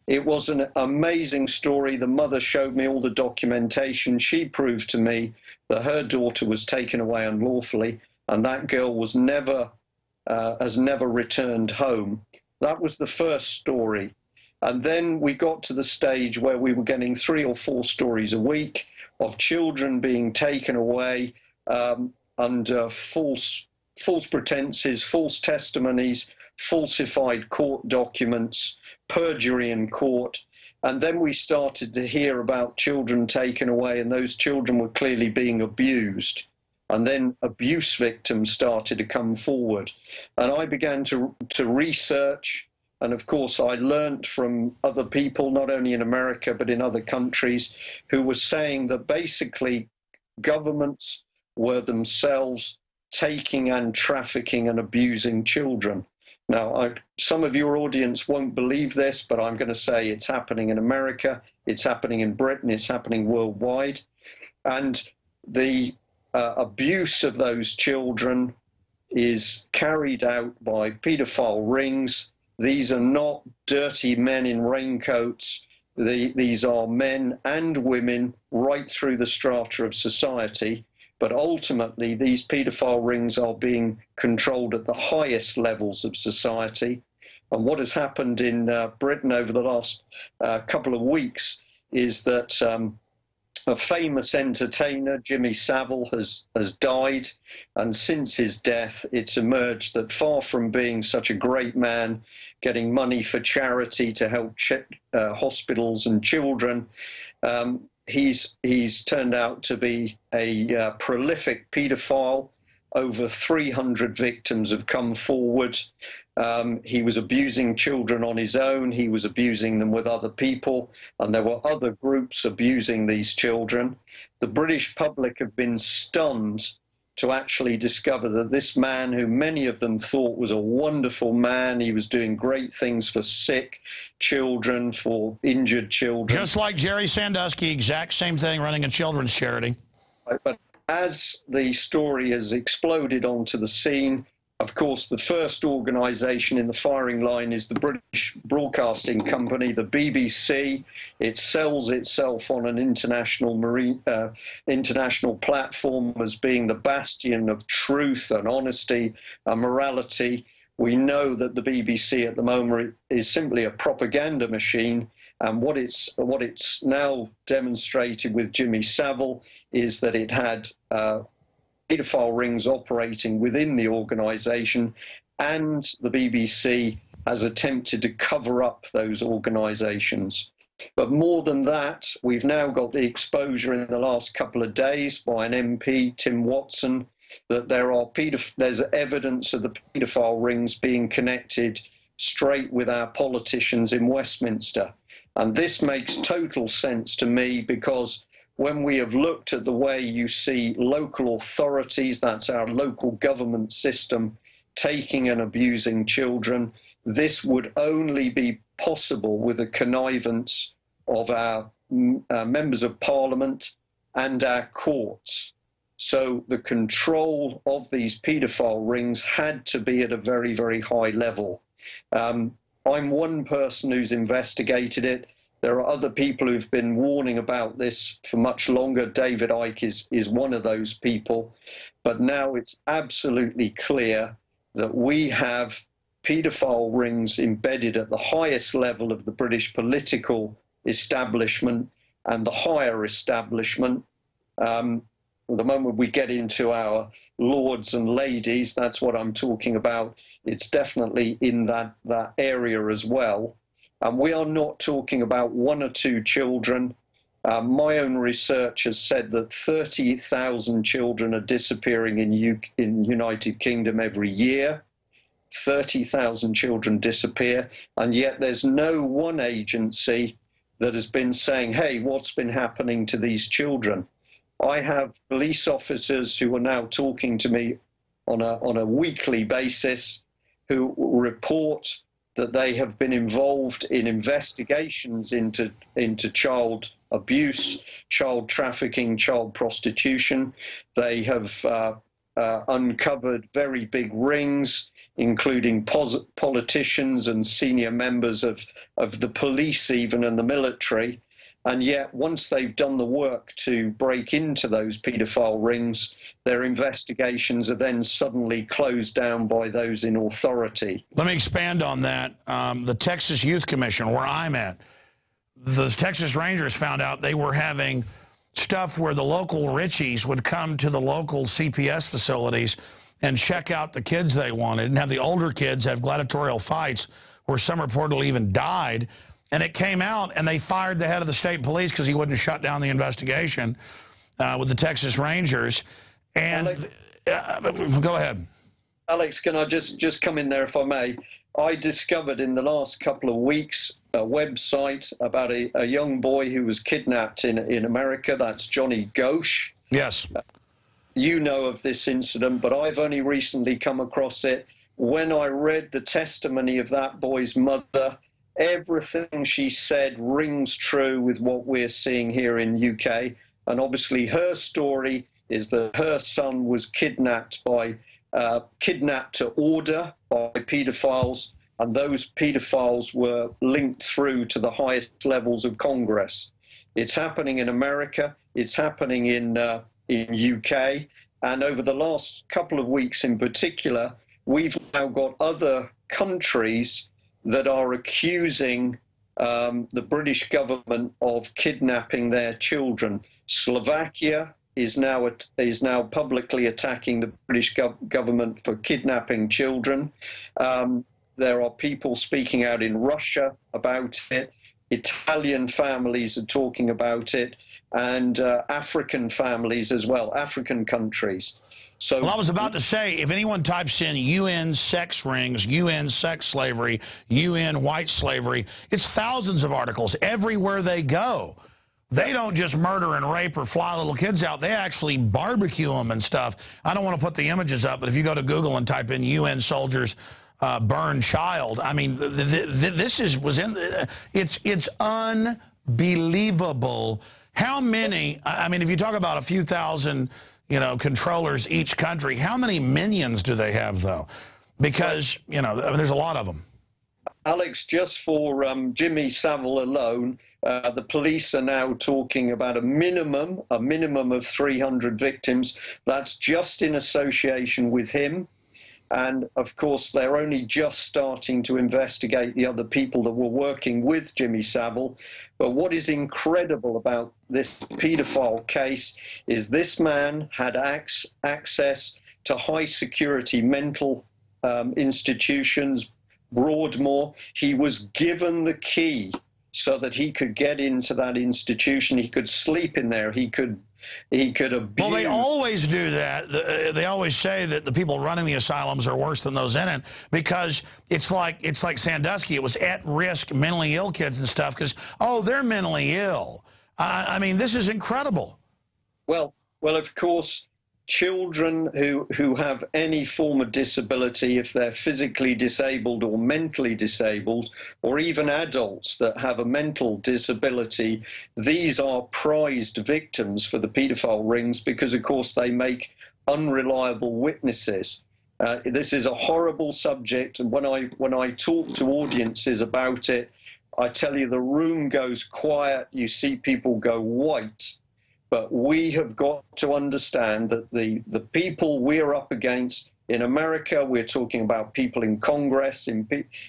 It was an amazing story. The mother showed me all the documentation. She proved to me that her daughter was taken away unlawfully, and that girl was has never returned home. That was the first story. And then we got to the stage where we were getting 3 or 4 stories a week of children being taken away under false pretenses, false testimonies, falsified court documents, perjury in court. And then we started to hear about children taken away, and those children were clearly being abused. And then abuse victims started to come forward. And I began to research. And of course, I learned from other people, not only in America, but in other countries, who were saying that basically governments were themselves taking and trafficking and abusing children. Now, some of your audience won't believe this, but I'm going to say it's happening in America, it's happening in Britain, it's happening worldwide. And the abuse of those children is carried out by paedophile rings. These are not dirty men in raincoats. These are men and women right through the strata of society. But ultimately, these paedophile rings are being controlled at the highest levels of society. And what has happened in Britain over the last couple of weeks is that a famous entertainer, Jimmy Savile, has died. And since his death, it's emerged that far from being such a great man, getting money for charity to help hospitals and children, he's turned out to be a prolific paedophile. Over 300 victims have come forward. He was abusing children on his own. He was abusing them with other people, and there were other groups abusing these children. The British public have been stunned to actually discover that this man, who many of them thought was a wonderful man, he was doing great things for sick children, for injured children. Just like Jerry Sandusky, exact same thing, running a children's charity. But as the story has exploded onto the scene, of course, the first organisation in the firing line is the British Broadcasting Company, the BBC. It sells itself on an international platform as being the bastion of truth and honesty and morality. We know that the BBC at the moment is simply a propaganda machine, And what it's now demonstrated with Jimmy Savile is that it had paedophile rings operating within the organisation, and the BBC has attempted to cover up those organisations. But more than that, we've now got the exposure in the last couple of days by an MP, Tim Watson, that there's evidence of the paedophile rings being connected straight with our politicians in Westminster. And this makes total sense to me, because when we have looked at the way you see local authorities, that's our local government system, taking and abusing children, this would only be possible with the connivance of our members of parliament and our courts. So the control of these paedophile rings had to be at a very, very high level. I'm one person who's investigated it. There are other people who've been warning about this for much longer. David Icke is one of those people. But now it's absolutely clear that we have paedophile rings embedded at the highest level of the British political establishment and the higher establishment. The moment we get into our lords and ladies, that's what I'm talking about. It's definitely in that area as well. And we are not talking about one or two children. My own research has said that 30,000 children are disappearing in United Kingdom every year. 30,000 children disappear, and yet there's no one agency that has been saying, hey, what's been happening to these children? I have police officers who are now talking to me on a weekly basis who report that they have been involved in investigations into child abuse, child trafficking, child prostitution. They have uncovered very big rings, including politicians and senior members of the police even, and the military. And yet, once they've done the work to break into those paedophile rings, their investigations are then suddenly closed down by those in authority. Let me expand on that. The Texas Youth Commission, where I'm at, the Texas Rangers found out they were having stuff where the local Richies would come to the local CPS facilities and check out the kids they wanted, and have the older kids have gladiatorial fights where some reportedly even died. And it came out, and they fired the head of the state police because he wouldn't shut down the investigation with the Texas Rangers. And go ahead. Alex, can I just come in there if I may? I discovered in the last couple of weeks a website about a young boy who was kidnapped in America. That's Johnny Ghosh. Yes. You know of this incident, but I've only recently come across it. When I read the testimony of that boy's mother, everything she said rings true with what we're seeing here in UK. And obviously her story is that her son was kidnapped to order by paedophiles, and those paedophiles were linked through to the highest levels of Congress. It's happening in America, it's happening in UK, and over the last couple of weeks in particular, we've now got other countries that are accusing the British government of kidnapping their children. Slovakia is now publicly attacking the British government for kidnapping children. There are people speaking out in Russia about it. Italian families are talking about it, and African families as well, African countries. So, well, I was about to say, if anyone types in UN sex rings, UN sex slavery, UN white slavery, it's thousands of articles everywhere they go. They don't just murder and rape or fly little kids out. They actually barbecue them and stuff. I don't want to put the images up, but if you go to Google and type in UN soldiers burn child, I mean, it's unbelievable. How many, I mean, if you talk about a few thousand, you know, controllers each country, how many minions do they have, though? Because, you know, there's a lot of them. Alex, just for Jimmy Savile alone, the police are now talking about a minimum of 300 victims. That's just in association with him. And of course, they're only just starting to investigate the other people that were working with Jimmy Savile. But what is incredible about this paedophile case is this man had access to high security mental institutions, Broadmoor. He was given the key so that he could get into that institution. He could sleep in there. He could abuse. Well, they always do that. They always say that the people running the asylums are worse than those in it, because it's like Sandusky. It was at-risk mentally ill kids and stuff because, oh, they're mentally ill. I mean, this is incredible. Well, of course, children who have any form of disability, if they're physically disabled or mentally disabled, or even adults that have a mental disability, these are prized victims for the paedophile rings because, of course, they make unreliable witnesses. This is a horrible subject, and when I talk to audiences about it, I tell you the room goes quiet, you see people go white. But we have got to understand that the people we're up against in America, we're talking about people in Congress. In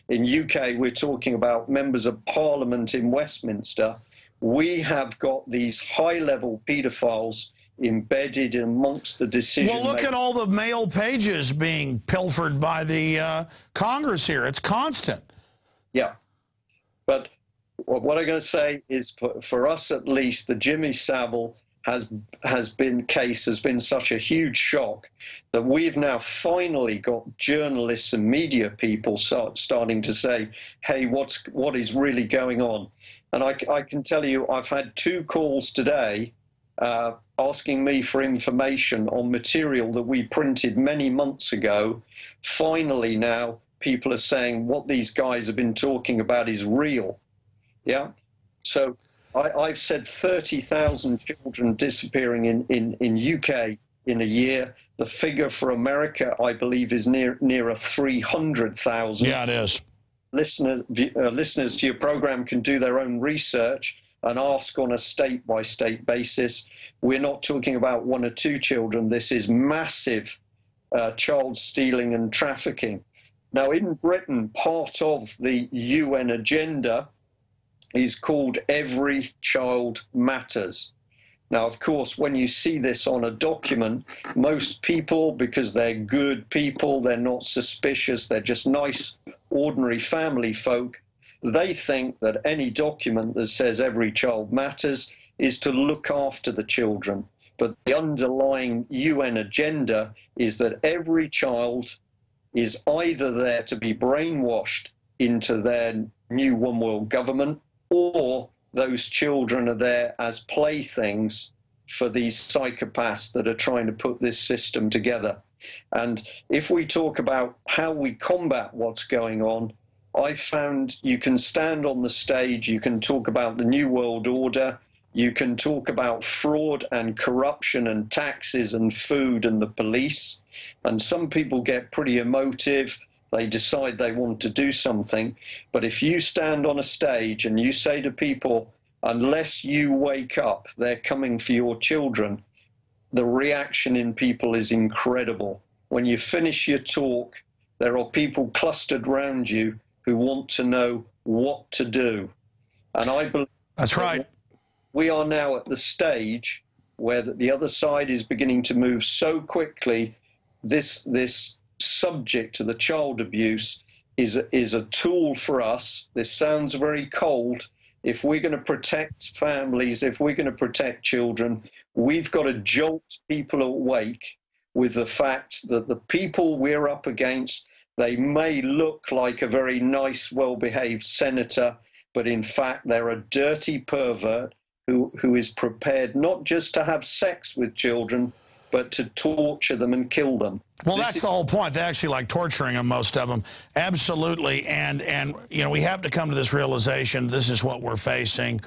UK, we're talking about members of Parliament in Westminster. We have got these high-level paedophiles embedded amongst the decision. Well, look at all the mail pages being pilfered by the Congress here. It's constant. Yeah. But what I'm going to say is, for us at least, the Jimmy Savile has been such a huge shock that we've now finally got journalists and media people starting to say, hey, what is really going on? And I can tell you, I've had 2 calls today asking me for information on material that we printed many months ago. Finally now, people are saying what these guys have been talking about is real. Yeah? So I've said 30,000 children disappearing in UK in a year. The figure for America, I believe, is nearer 300,000. Yeah, it is. Listeners to your program can do their own research and ask on a state-by-state basis. We're not talking about 1 or 2 children. This is massive child stealing and trafficking. Now, in Britain, part of the UN agenda is called Every Child Matters. Now, of course, when you see this on a document, most people, because they're good people, they're not suspicious, they're just nice, ordinary family folk, they think that any document that says every child matters is to look after the children. But the underlying UN agenda is that every child is either there to be brainwashed into their new one world government, or those children are there as playthings for these psychopaths that are trying to put this system together. And if we talk about how we combat what's going on, I've found you can stand on the stage, you can talk about the New World Order, you can talk about fraud and corruption and taxes and food and the police, and some people get pretty emotive. They decide they want to do something. But if you stand on a stage and you say to people, unless you wake up, they're coming for your children, the reaction in people is incredible. When you finish your talk, there are people clustered around you who want to know what to do. And I believe that's right. We are now at the stage where the other side is beginning to move so quickly. This subject to the child abuse is a tool for us. This sounds very cold. If we're going to protect families, if we're going to protect children, we've got to jolt people awake with the fact that the people we're up against, they may look like a very nice, well-behaved senator, but in fact they're a dirty pervert who is prepared not just to have sex with children, but to torture them and kill them. Well, that's the whole point. They actually like torturing them, most of them. Absolutely. And you know, we have to come to this realization, this is what we're facing.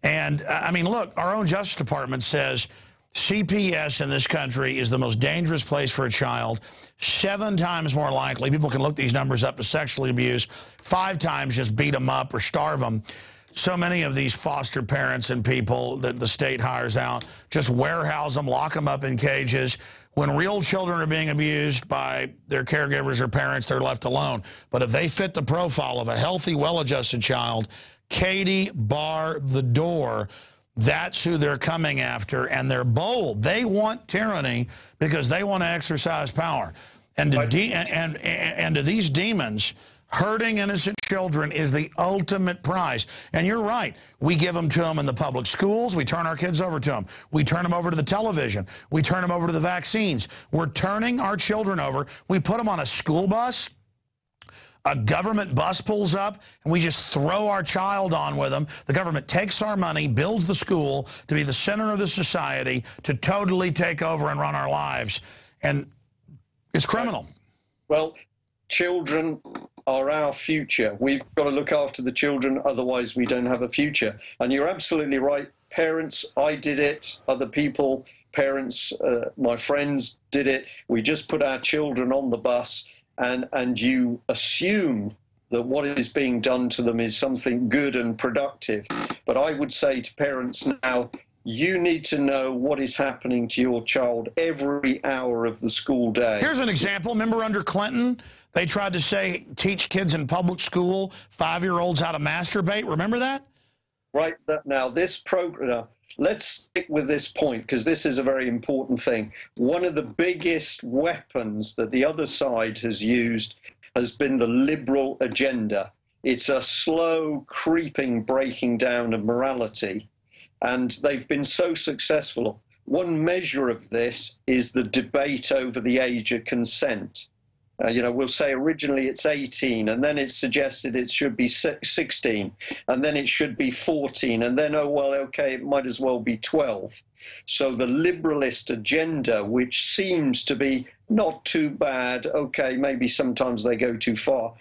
And, I mean, look, our own Justice Department says CPS in this country is the most dangerous place for a child, 7 times more likely. People can look these numbers up to sexually abuse, 5 times just beat them up or starve them. So many of these foster parents and people that the state hires out just warehouse them, lock them up in cages. When real children are being abused by their caregivers or parents, they're left alone. But if they fit the profile of a healthy, well-adjusted child, Katie, bar the door. That's who they're coming after, and they're bold. They want tyranny because they want to exercise power. And to these demons, hurting innocent children is the ultimate prize. And you're right. We give them to them in the public schools. We turn our kids over to them. We turn them over to the television. We turn them over to the vaccines. We're turning our children over. We put them on a school bus. A government bus pulls up, and we just throw our child on with them. The government takes our money, builds the school to be the center of the society, to totally take over and run our lives. And it's criminal. Well, children are our future. We've got to look after the children, otherwise we don't have a future. And you're absolutely right. Parents, I did it. Other people, parents, my friends did it. We just put our children on the bus, and you assume that what is being done to them is something good and productive. But I would say to parents now, you need to know what is happening to your child every hour of the school day. Here's an example. Remember under Clinton, they tried to say, teach kids in public school, 5-year-olds how to masturbate. Remember that? Right. Now, this program, let's stick with this point, because this is a very important thing. One of the biggest weapons that the other side has used has been the liberal agenda. It's a slow, creeping breaking down of morality, and they've been so successful. One measure of this is the debate over the age of consent. You know, we'll say originally it's 18, and then it's suggested it should be 16, and then it should be 14, and then, oh, well, okay, it might as well be 12. So the liberalist agenda, which seems to be not too bad, okay, maybe sometimes they go too far,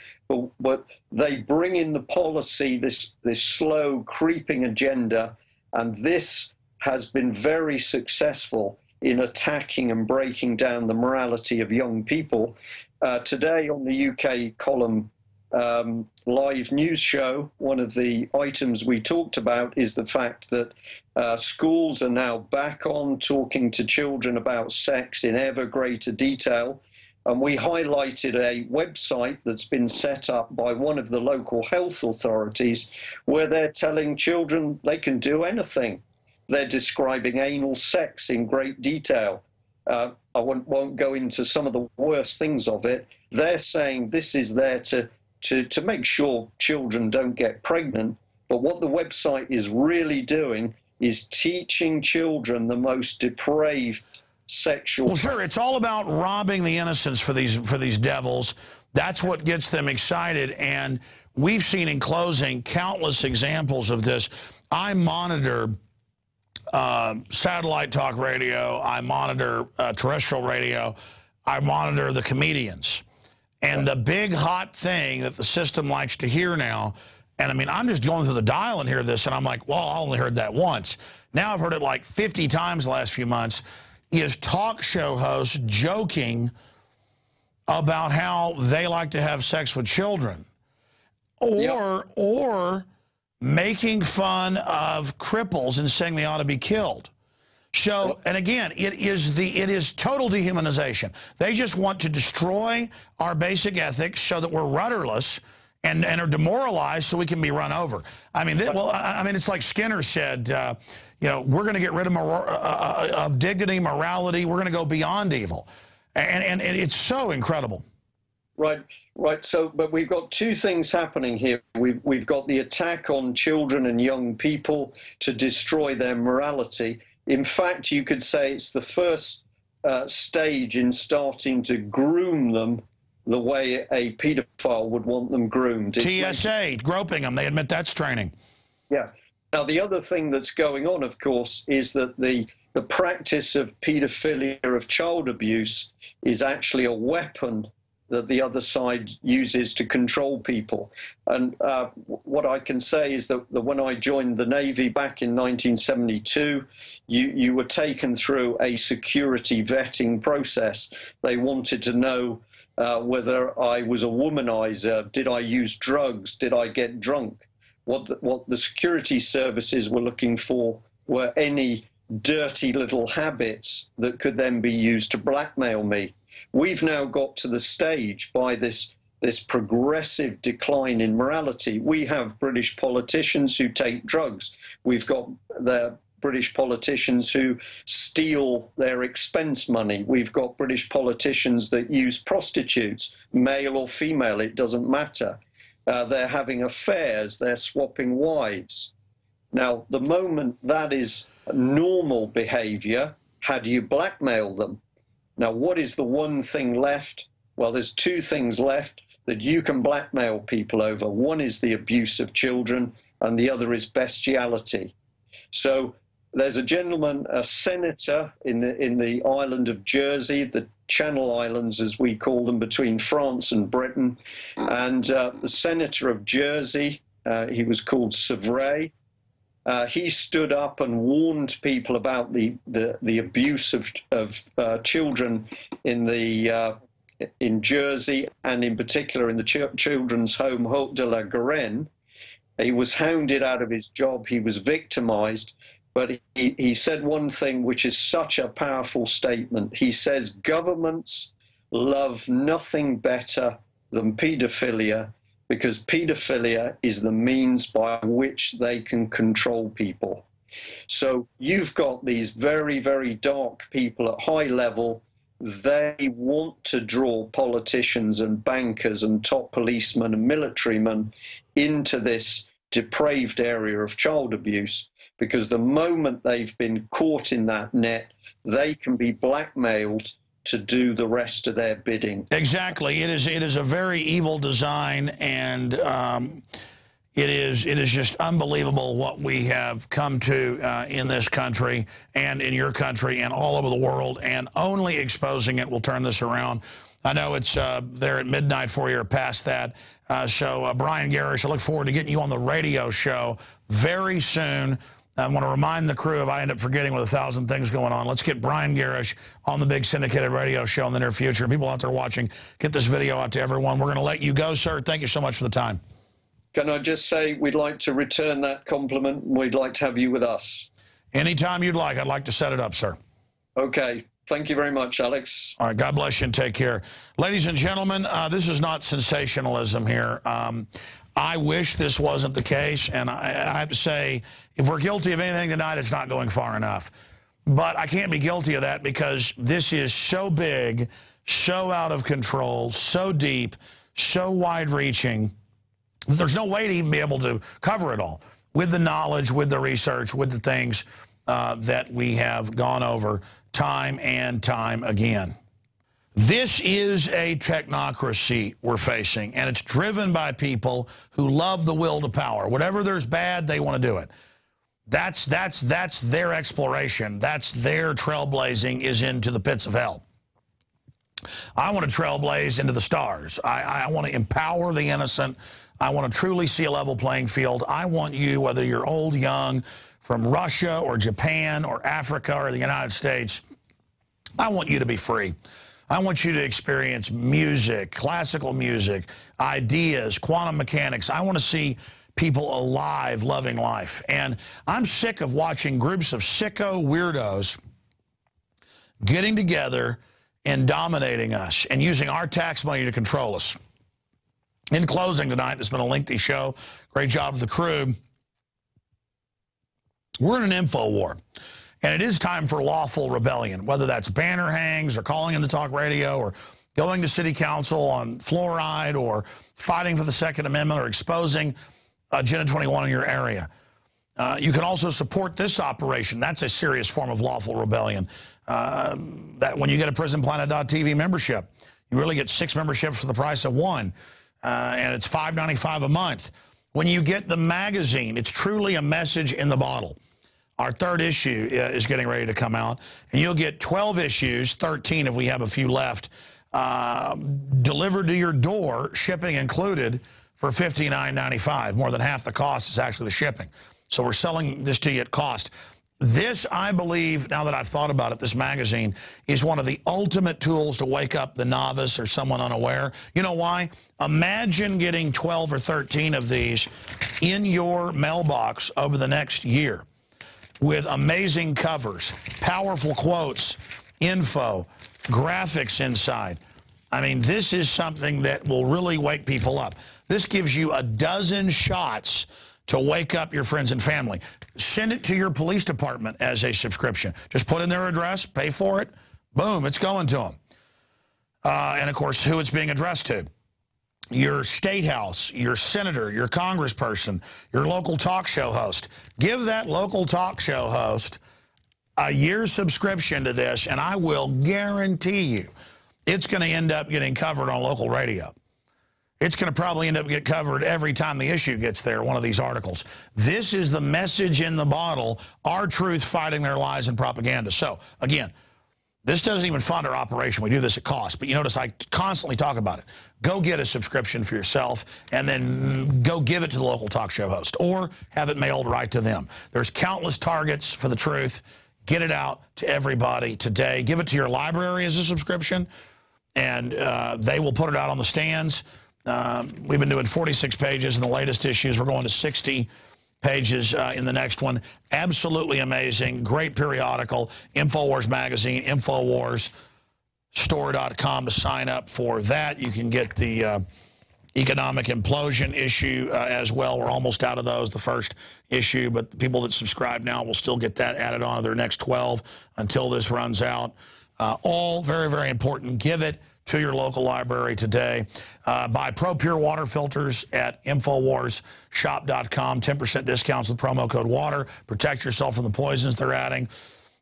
but they bring in the policy, this slow, creeping agenda, and this has been very successful in attacking and breaking down the morality of young people. Today on the UK column live news show, one of the items we talked about is the fact that schools are now back on talking to children about sex in ever greater detail. And we highlighted a website that's been set up by one of the local health authorities where they're telling children they can do anything. They're describing anal sex in great detail. I won't go into some of the worst things of it. They're saying this is there to make sure children don't get pregnant. But what the website is really doing is teaching children the most depraved sexual... Well, sure, it's all about robbing the innocence for these devils. That's what gets them excited. And we've seen in closing countless examples of this. I monitor satellite talk radio, I monitor terrestrial radio, I monitor the comedians. And the big hot thing that the system likes to hear now, and I mean, I'm just going through the dial and hear this, and I'm like, well, I only heard that once. Now I've heard it like 50 times the last few months, is talk show hosts joking about how they like to have sex with children. Or making fun of cripples and saying they ought to be killed. So, and again, it is total dehumanization. They just want to destroy our basic ethics so that we're rudderless and are demoralized so we can be run over. I mean, it's like Skinner said, you know, we're going to get rid of dignity, morality. We're going to go beyond evil. And it's so incredible. Right. So, but we've got two things happening here. We've got the attack on children and young people to destroy their morality. In fact, you could say it's the first stage in starting to groom them the way a pedophile would want them groomed. It's TSA, groping them. They admit that's training. Yeah. Now, the other thing that's going on, of course, is that the practice of pedophilia, of child abuse, is actually a weapon that the other side uses to control people. And what I can say is that when I joined the Navy back in 1972, you were taken through a security vetting process. They wanted to know whether I was a womanizer, did I use drugs, did I get drunk? What the security services were looking for were any dirty little habits that could then be used to blackmail me. We've now got to the stage by this progressive decline in morality. We have British politicians who take drugs. We've got the British politicians who steal their expense money. We've got British politicians that use prostitutes, male or female, it doesn't matter. They're having affairs, they're swapping wives. Now, the moment that is normal behavior, how do you blackmail them? Now, what is the one thing left? Well, there's two things left that you can blackmail people over. One is the abuse of children, and the other is bestiality. So there's a gentleman, a senator in the island of Jersey, the Channel Islands, as we call them, between France and Britain. And the senator of Jersey, he was called Savray. He stood up and warned people about the abuse of children in Jersey, and in particular in the children's home Haute de la Garenne. He was hounded out of his job. He was victimized. But he said one thing which is such a powerful statement. He says governments love nothing better than paedophilia, because paedophilia is the means by which they can control people. So you've got these very, very dark people at high level. They want to draw politicians and bankers and top policemen and militarymen into this depraved area of child abuse, because the moment they've been caught in that net, they can be blackmailed to do the rest of their bidding. Exactly. It is a very evil design, and it is just unbelievable what we have come to in this country and in your country and all over the world, and only exposing it will turn this around. I know it's there at midnight for you or past that. So Brian Gerrish, I look forward to getting you on the radio show very soon. I want to remind the crew, if I end up forgetting with 1,000 things going on, let's get Brian Gerrish on the big syndicated radio show in the near future. People out there watching, get this video out to everyone. We're going to let you go, sir. Thank you so much for the time. Can I just say we'd like to return that compliment. We'd like to have you with us. Anytime you'd like. I'd like to set it up, sir. Okay. Thank you very much, Alex. All right. God bless you and take care. Ladies and gentlemen, this is not sensationalism here. I wish this wasn't the case, and I have to say, if we're guilty of anything tonight, it's not going far enough. But I can't be guilty of that because this is so big, so out of control, so deep, so wide-reaching. There's no way to even be able to cover it all with the knowledge, with the research, with the things that we have gone over time and time again. This is a technocracy we're facing, and it's driven by people who love the will to power. Whatever there's bad, they want to do it. That's their exploration. That's their trailblazing is into the pits of hell. I want to trailblaze into the stars. I want to empower the innocent. I want to truly see a level playing field. I want you, whether you're old, young, from Russia or Japan or Africa or the United States, I want you to be free. I want you to experience music, classical music, ideas, quantum mechanics. I want to see people alive, loving life. And I'm sick of watching groups of sicko weirdos getting together and dominating us and using our tax money to control us. In closing tonight, this has been a lengthy show. Great job of the crew. We're in an info war. And it is time for lawful rebellion, whether that's banner hangs or calling into talk radio or going to city council on fluoride or fighting for the Second Amendment or exposing Agenda 21 in your area. You can also support this operation. That's a serious form of lawful rebellion. That when you get a PrisonPlanet.tv membership, you really get 6 memberships for the price of 1. And it's $5.95 a month. When you get the magazine, it's truly a message in the bottle. Our 3rd issue is getting ready to come out, and you'll get 12 issues, 13 if we have a few left, delivered to your door, shipping included, for $59.95. More than half the cost is actually the shipping. So we're selling this to you at cost. This, I believe, now that I've thought about it, this magazine is one of the ultimate tools to wake up the novice or someone unaware. You know why? Imagine getting 12 or 13 of these in your mailbox over the next year. with amazing covers, powerful quotes, info, graphics inside. I mean, this is something that will really wake people up. This gives you a dozen shots to wake up your friends and family. Send it to your police department as a subscription. Just put in their address, pay for it, boom, it's going to them. And, of course, who it's being addressed to. Your state house, your senator, your congressperson, your local talk show host. Give that local talk show host a year's subscription to this, and I will guarantee you it's going to end up getting covered on local radio. It's going to probably end up getting covered every time the issue gets there, one of these articles. This is the message in the bottle, our truth fighting their lies and propaganda. So, again, this doesn't even fund our operation. We do this at cost. But you notice I constantly talk about it. Go get a subscription for yourself and then go give it to the local talk show host or have it mailed right to them. There's countless targets for the truth. Get it out to everybody today. Give it to your library as a subscription, and they will put it out on the stands. We've been doing 46 pages in the latest issues. We're going to 60 pages in the next one. Absolutely amazing. Great periodical. Infowars magazine, InfoWarsStore.com to sign up for that. You can get the economic implosion issue as well. We're almost out of those, the first issue, but the people that subscribe now will still get that added on to their next 12 until this runs out. All very, very important. Give it to your local library today. Buy Pro Pure water filters at InfoWarsShop.com. 10% discounts with promo code WATER. Protect yourself from the poisons they're adding.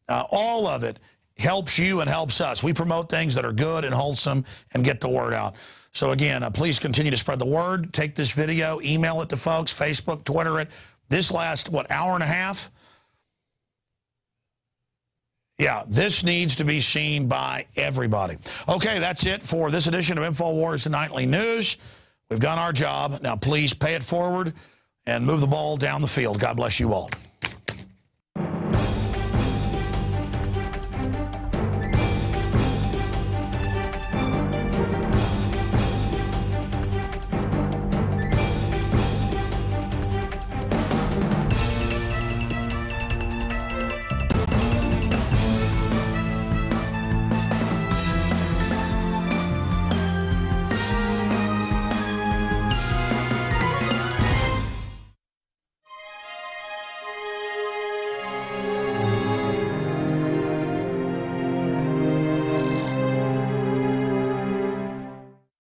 All of it helps you and helps us. We promote things that are good and wholesome and get the word out. So, again, please continue to spread the word. Take this video, email it to folks, Facebook, Twitter it. This last, what, hour and a half? Yeah, this needs to be seen by everybody. Okay, that's it for this edition of InfoWars Nightly News. We've done our job. Now, please pay it forward and move the ball down the field. God bless you all.